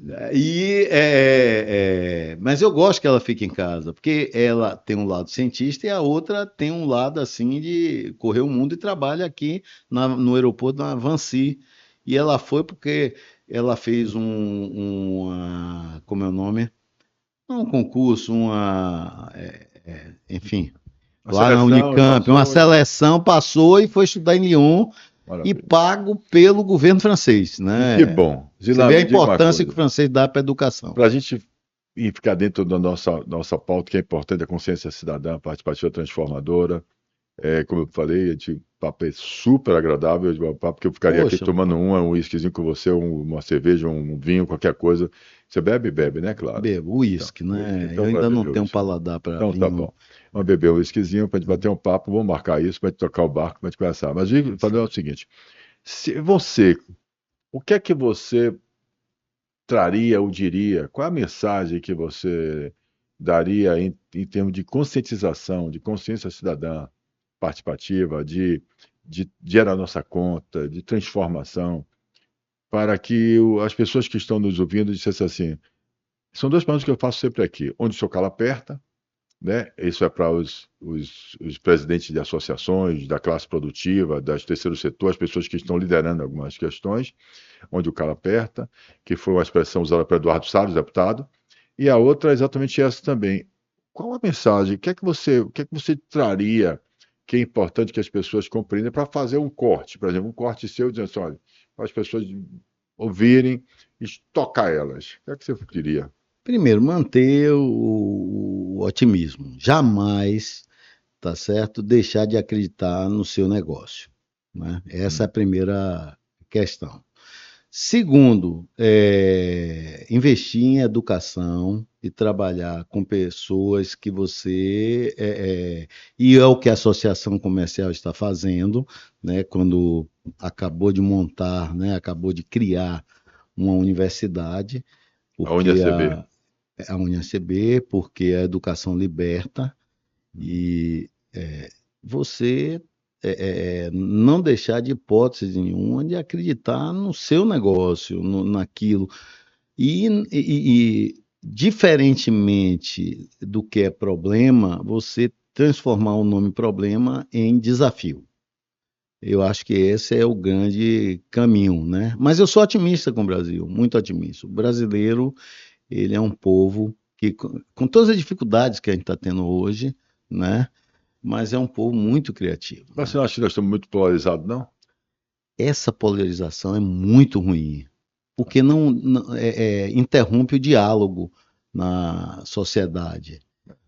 Mas eu gosto que ela fique em casa, porque ela tem um lado cientista e a outra tem um lado assim de correr o mundo e trabalha aqui no aeroporto na Vancy. E ela foi porque ela fez como é o nome? Não um concurso, enfim, A lá na seleção e Unicamp, uma passou. seleção passou e foi estudar em Lyon e Maravilha. pago pelo governo francês, E que né? bom. Você Zila, vê a me diga uma importância que o coisa. francês dá para a educação. Para a gente ir ficar dentro da nossa pauta, que é importante, a consciência cidadã, participativa transformadora. Como eu falei, o papo é super agradável, o papo que eu ficaria aqui Poxa, tomando um whiskyzinho com você, uma cerveja, um vinho, qualquer coisa. Você bebe? Bebe, né? Claro. bebo Então, uísque, whisky. né? Eu Então vai ainda não beber tenho whisky. paladar para Então tá vinho. bom. Vamos beber um whiskyzinho para a gente bater um papo, vamos marcar isso para a gente tocar o barco, para a gente conversar. Mas fazer o seguinte, se você, o que é que você traria ou diria? Qual é a mensagem que você daria em termos de conscientização, de consciência cidadã participativa, de gerar nossa conta, de transformação, para que as pessoas que estão nos ouvindo dissessem assim, são duas perguntas que eu faço sempre aqui. Onde o seu calo aperta, né? Isso é para os presidentes de associações, da classe produtiva, das terceiro setor, as pessoas que estão liderando algumas questões, onde o calo aperta, que foi uma expressão usada por Eduardo Salles, deputado, e a outra é exatamente essa também. Qual a mensagem? O que é que você traria que é importante que as pessoas compreendam para fazer um corte, por exemplo, um corte seu dizendo assim, olha, para as pessoas ouvirem e tocar elas. O que é que você diria? Primeiro, manter o otimismo. Jamais, tá certo, deixar de acreditar no seu negócio, né? Essa é a primeira questão. Segundo, investir em educação e trabalhar com pessoas que e é o que a Associação Comercial está fazendo, né? Quando acabou de montar, né? Acabou de criar uma universidade, A porque UniCB. a UniCB, porque a educação liberta e você não deixar de hipótese nenhuma de acreditar no seu negócio, naquilo. E, diferentemente do que é problema, você transformar o nome problema em desafio. Eu acho que esse é o grande caminho, né? Mas eu sou otimista com o Brasil, muito otimista. O brasileiro, ele é um povo que, com todas as dificuldades que a gente está tendo hoje, né? Mas é um povo muito criativo. Mas você não acha que nós estamos muito polarizados, não? Essa polarização é muito ruim, porque interrompe o diálogo na sociedade.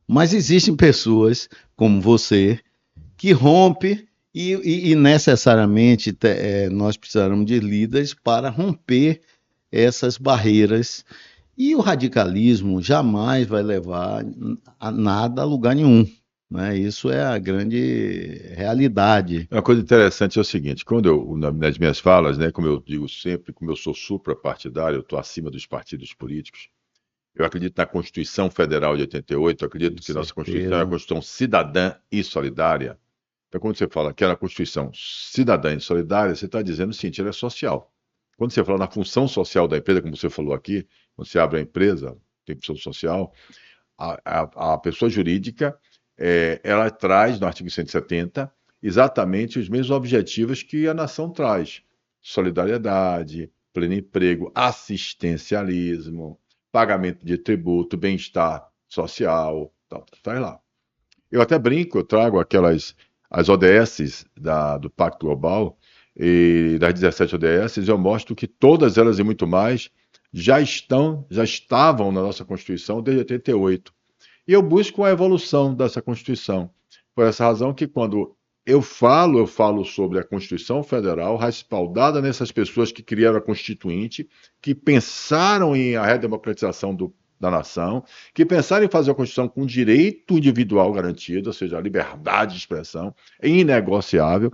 Mas existem pessoas como você que rompe e necessariamente nós precisamos de líderes para romper essas barreiras. E o radicalismo jamais vai levar a nada a lugar nenhum. Né? Isso é a grande realidade. Uma coisa interessante é o seguinte, nas minhas falas, né, como eu digo sempre, como eu sou suprapartidário, eu estou acima dos partidos políticos, eu acredito na Constituição Federal de 88, eu acredito que nossa Constituição é a Constituição cidadã e solidária. Então, quando você fala que era a Constituição cidadã e solidária, você está dizendo o seguinte, ela é social. Quando você fala na função social da empresa, como você falou aqui, quando você abre a empresa, tem função social, a pessoa jurídica, ela traz, no artigo 170, exatamente os mesmos objetivos que a nação traz. Solidariedade, pleno emprego, assistencialismo, pagamento de tributo, bem-estar social, tal, tá lá. Eu até brinco, eu trago as ODS do Pacto Global, e das 17 ODS, eu mostro que todas elas e muito mais já estavam na nossa Constituição desde 88. E eu busco a evolução dessa Constituição. Por essa razão que quando eu falo sobre a Constituição Federal, respaldada nessas pessoas que criaram a Constituinte, que pensaram em a redemocratização da nação, que pensaram em fazer a Constituição com direito individual garantido, ou seja, a liberdade de expressão, inegociável.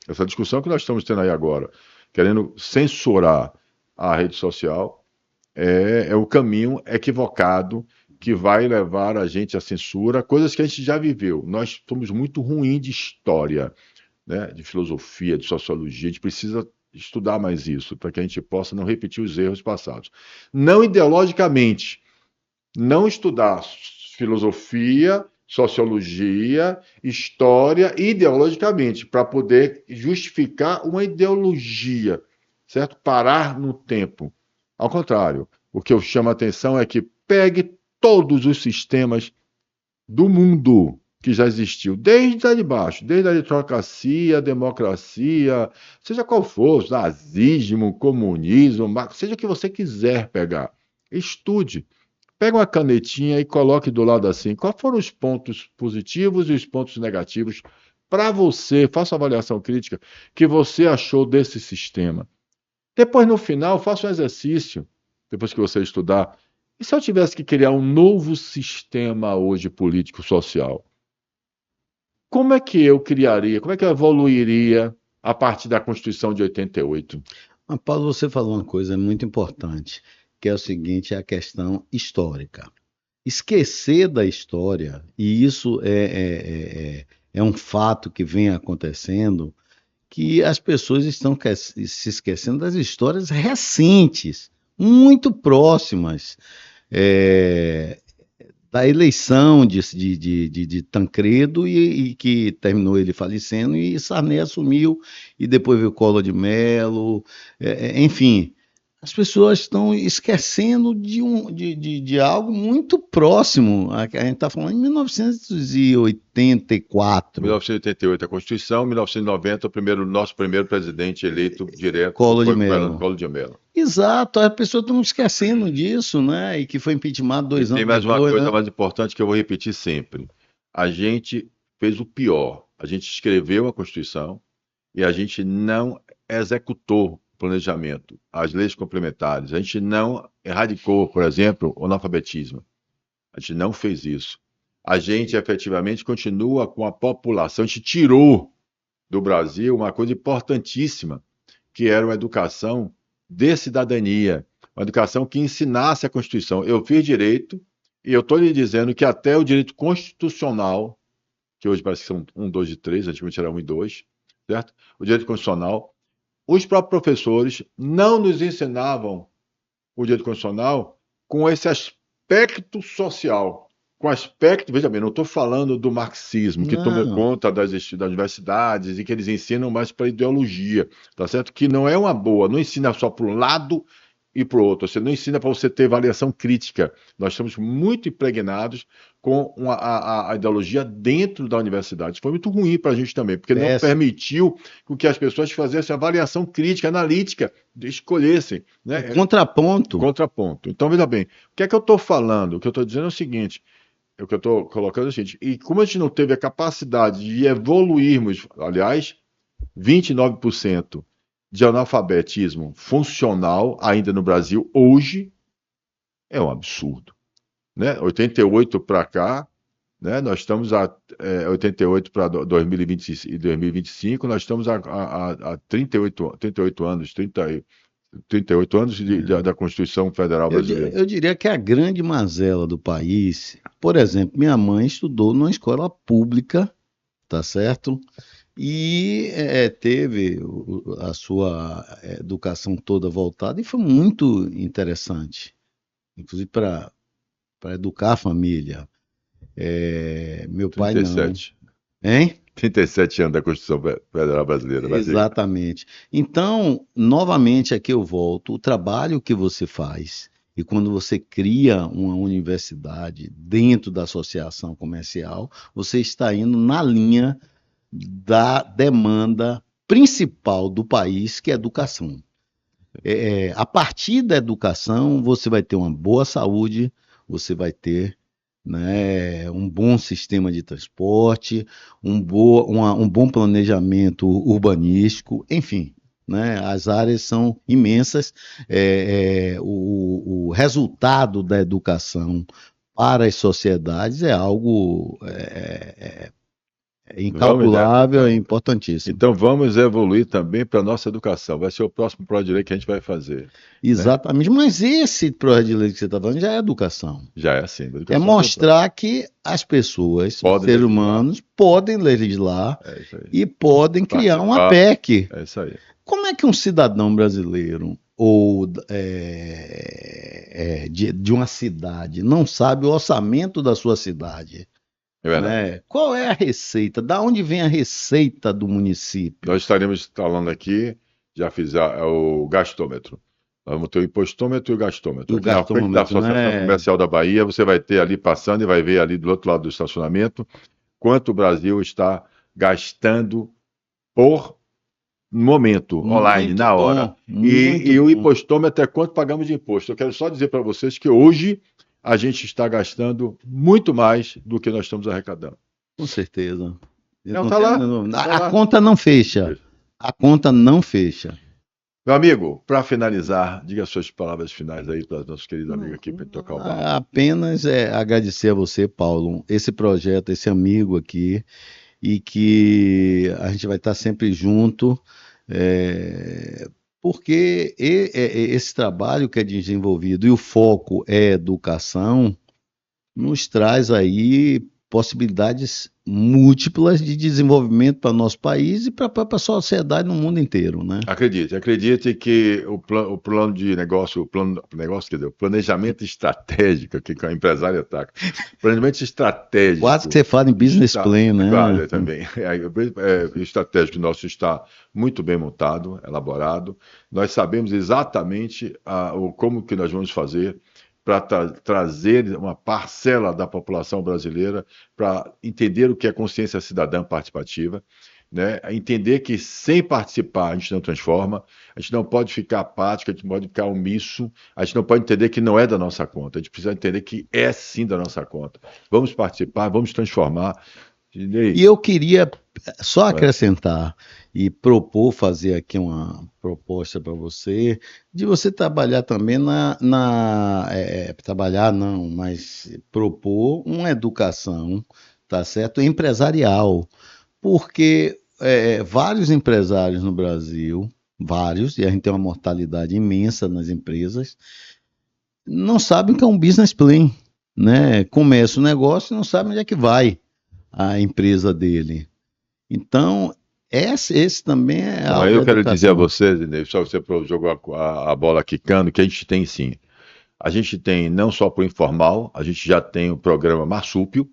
Essa discussão que nós estamos tendo aí agora, querendo censurar a rede social, é o caminho equivocado que vai levar a gente à censura, coisas que a gente já viveu. Nós somos muito ruins de história, né? De filosofia, de sociologia, a gente precisa estudar mais isso, para que a gente possa não repetir os erros passados. Não ideologicamente, não estudar filosofia, sociologia, história, ideologicamente, para poder justificar uma ideologia, certo? Parar no tempo. Ao contrário, o que eu chamo a atenção é que pegue todos os sistemas do mundo que já existiu, desde lá de baixo, desde a aristocracia, a democracia, seja qual for, nazismo, comunismo, seja o que você quiser pegar. Estude. Pega uma canetinha e coloque do lado assim, quais foram os pontos positivos e os pontos negativos para você, faça uma avaliação crítica, que você achou desse sistema. Depois, no final, faça um exercício, depois que você estudar. E se eu tivesse que criar um novo sistema hoje político-social? Como é que eu criaria, como é que eu evoluiria a partir da Constituição de 88? Mas, Paulo, você falou uma coisa muito importante, que é o seguinte, é a questão histórica. Esquecer da história, e isso é um fato que vem acontecendo, que as pessoas estão se esquecendo das histórias recentes, muito próximas, da eleição de Tancredo e que terminou ele falecendo, e Sarney assumiu, e depois veio Collor de Mello, enfim. As pessoas estão esquecendo de algo muito próximo. A gente está falando em 1984. 1988 a Constituição, 1990 nosso primeiro presidente eleito direto Collor de Mello. Exato, as pessoas estão esquecendo disso, né? E que foi impeachmentado 2 anos depois. Tem mais uma coisa mais importante que eu vou repetir sempre. A gente fez o pior. A gente escreveu a Constituição e a gente não executou planejamento, as leis complementares. A gente não erradicou, por exemplo, o analfabetismo. A gente não fez isso. A gente efetivamente continua com a população. A gente tirou do Brasil uma coisa importantíssima, que era uma educação de cidadania, uma educação que ensinasse a Constituição. Eu fiz direito e eu estou lhe dizendo que até o direito constitucional, que hoje parece que são 1, 2 e 3, antigamente era 1 e 2, certo? O direito constitucional. Os próprios professores não nos ensinavam o direito constitucional com esse aspecto social, com aspecto, veja bem, não estou falando do marxismo, que tomou Não, conta das universidades e que eles ensinam mais para ideologia, tá certo? Que não é uma boa, não ensina só para um lado e para o outro, você não ensina para você ter avaliação crítica. Nós estamos muito impregnados com a ideologia dentro da universidade. Isso foi muito ruim para a gente também, porque não péssimo. permitiu que as pessoas fizessem avaliação crítica, analítica, escolhessem, O né? contraponto. Contraponto. Então, veja bem, o que é que eu estou falando? O que eu estou dizendo é o seguinte, o que eu estou colocando é o seguinte, e como a gente não teve a capacidade de evoluirmos, aliás, 29% de analfabetismo funcional ainda no Brasil, hoje, é um absurdo, né? 88 para cá, né? Nós estamos a 88 para 2020 e 2025, nós estamos a 38 anos, 38 anos da Constituição Federal Brasileira. Eu diria que a grande mazela do país, por exemplo, minha mãe estudou numa escola pública, tá certo? E teve a sua educação toda voltada e foi muito interessante, inclusive para educar a família. Meu pai não, 37. hein? 37 anos da Constituição Federal Brasileira. Vai dizer. Exatamente. Então, novamente aqui eu volto, o trabalho que você faz e quando você cria uma universidade dentro da associação comercial, você está indo na linha da demanda principal do país, que é a educação. A partir da educação, você vai ter uma boa saúde, você vai ter, né, um bom sistema de transporte, um bom planejamento urbanístico, enfim, né, as áreas são imensas. O resultado da educação para as sociedades é algo incalculável e importantíssimo. Então vamos evoluir também para a nossa educação. Vai ser o próximo projeto de lei que a gente vai fazer. Exatamente, né? Mas esse projeto de lei que você está falando já é educação. Já é assim. É mostrar que as pessoas, os seres humanos, podem legislar e podem criar uma PEC. É isso aí. Como é que um cidadão brasileiro ou de uma cidade não sabe o orçamento da sua cidade? Né? Qual é a receita? Da onde vem a receita do município? Nós estaremos falando aqui, já fiz o gastômetro. Nós vamos ter o impostômetro e o gastômetro. Aqui na frente da Associação Comercial da Bahia, você vai ter ali passando e vai ver ali do outro lado do estacionamento quanto o Brasil está gastando por momento, online, na hora. E o impostômetro é quanto pagamos de imposto. Eu quero só dizer para vocês que hoje a gente está gastando muito mais do que nós estamos arrecadando. Com certeza. Não, tá lá. A conta não fecha. A conta não fecha. Meu amigo, para finalizar, diga as suas palavras finais aí para os nossos queridos amigos aqui para tocar o barco. Apenas agradecer a você, Paulo, esse projeto, esse amigo aqui, e que a gente vai estar sempre junto, porque esse trabalho que é desenvolvido e o foco é educação, nos traz aí possibilidades múltiplas de desenvolvimento para o nosso país e para a sociedade no mundo inteiro, né? Acredite que o plano de negócio, quer dizer, o planejamento estratégico, que a empresária está, planejamento estratégico. Quase que você fala em business plan, né? Claro, também. O estratégico nosso está muito bem montado, elaborado. Nós sabemos exatamente como que nós vamos fazer para trazer uma parcela da população brasileira para entender o que é consciência cidadã participativa, né? Entender que sem participar a gente não transforma, a gente não pode ficar apático, a gente não pode ficar omisso, a gente não pode entender que não é da nossa conta, a gente precisa entender que é sim da nossa conta. Vamos participar, vamos transformar. E eu queria só acrescentar e propor fazer aqui uma proposta para você, de você trabalhar também trabalhar não, mas propor uma educação, tá certo, empresarial, porque vários empresários no Brasil, vários, e a gente tem uma mortalidade imensa nas empresas, não sabem o que é um business plan, né? Começa o negócio e não sabe onde é que vai a empresa dele. Então, Esse também é Bom, algo eu da quero dizer a educação. vocês, Inês, só você jogou a bola quicando, que a gente tem sim. A gente tem não só para o informal, a gente já tem o programa Marsúpio,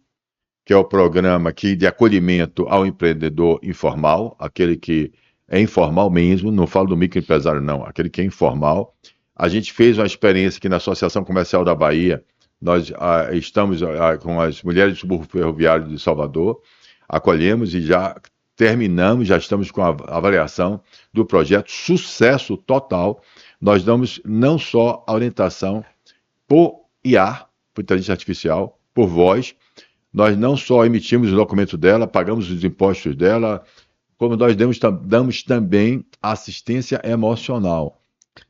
que é o programa de acolhimento ao empreendedor informal, aquele que é informal mesmo, não falo do microempresário não, aquele que é informal. A gente fez uma experiência aqui na Associação Comercial da Bahia, nós estamos com as mulheres do subúrbio ferroviário de Salvador, acolhemos e já terminamos, já estamos com a avaliação do projeto, sucesso total. Nós damos não só a orientação por IA, por inteligência artificial, por voz, nós não só emitimos o documento dela, pagamos os impostos dela, como nós damos também assistência emocional.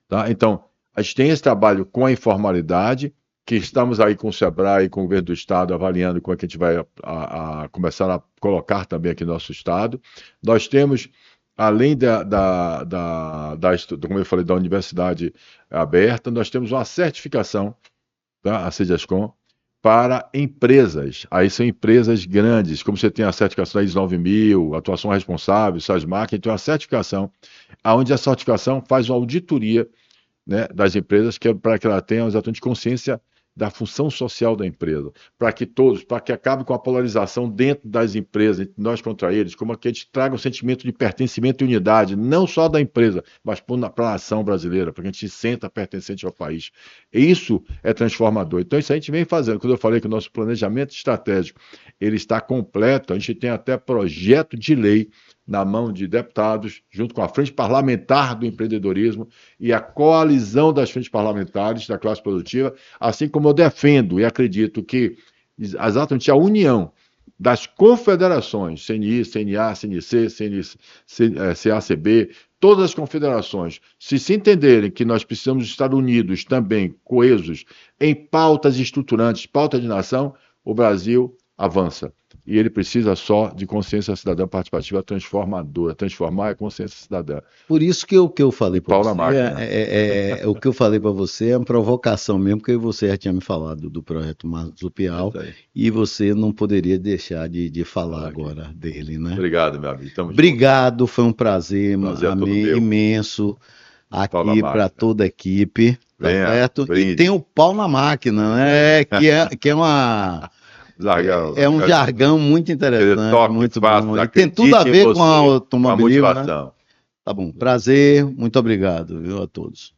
Tá? Então, a gente tem esse trabalho com a informalidade, que estamos aí com o SEBRAE e com o governo do Estado avaliando como é que a gente vai começar a colocar também aqui no nosso Estado. Nós temos, além como eu falei, da universidade aberta, nós temos uma certificação, tá? A CEDESCOM, para empresas. Aí são empresas grandes, como você tem a certificação da ISO 9000, atuação responsável, SASMAC, então a certificação, onde a certificação faz uma auditoria, né, das empresas, que é para que ela tenha exatamente consciência da função social da empresa, para que acabe com a polarização dentro das empresas, entre nós contra eles, como que a gente traga um sentimento de pertencimento e unidade, não só da empresa, mas para a nação brasileira, para que a gente se sinta pertencente ao país. E isso é transformador. Então, isso a gente vem fazendo. Quando eu falei que o nosso planejamento estratégico ele está completo, a gente tem até projeto de lei na mão de deputados, junto com a Frente Parlamentar do Empreendedorismo e a coalizão das frentes parlamentares da classe produtiva, assim como eu defendo e acredito que exatamente a união das confederações, CNI, CNA, CNC, CACB, todas as confederações, se entenderem que nós precisamos estar unidos também, coesos, em pautas estruturantes, pauta de nação, o Brasil avança. E ele precisa só de consciência cidadã participativa transformadora. Transformar a consciência cidadã. Por isso que o que eu falei para Paulo você Máquina. o que eu falei para você é uma provocação mesmo, porque você já tinha me falado do projeto Marsupial e você não poderia deixar de falar agora dele, né? Obrigado, meu amigo. Obrigado, foi um prazer imenso Paulo aqui para toda a equipe, tá certo? Brinde. E tem o pau na máquina, né? Que é uma é um jargão muito interessante, muito bom. E tem tudo a ver com a automobilismo, né? Tá bom, prazer, muito obrigado, viu, a todos.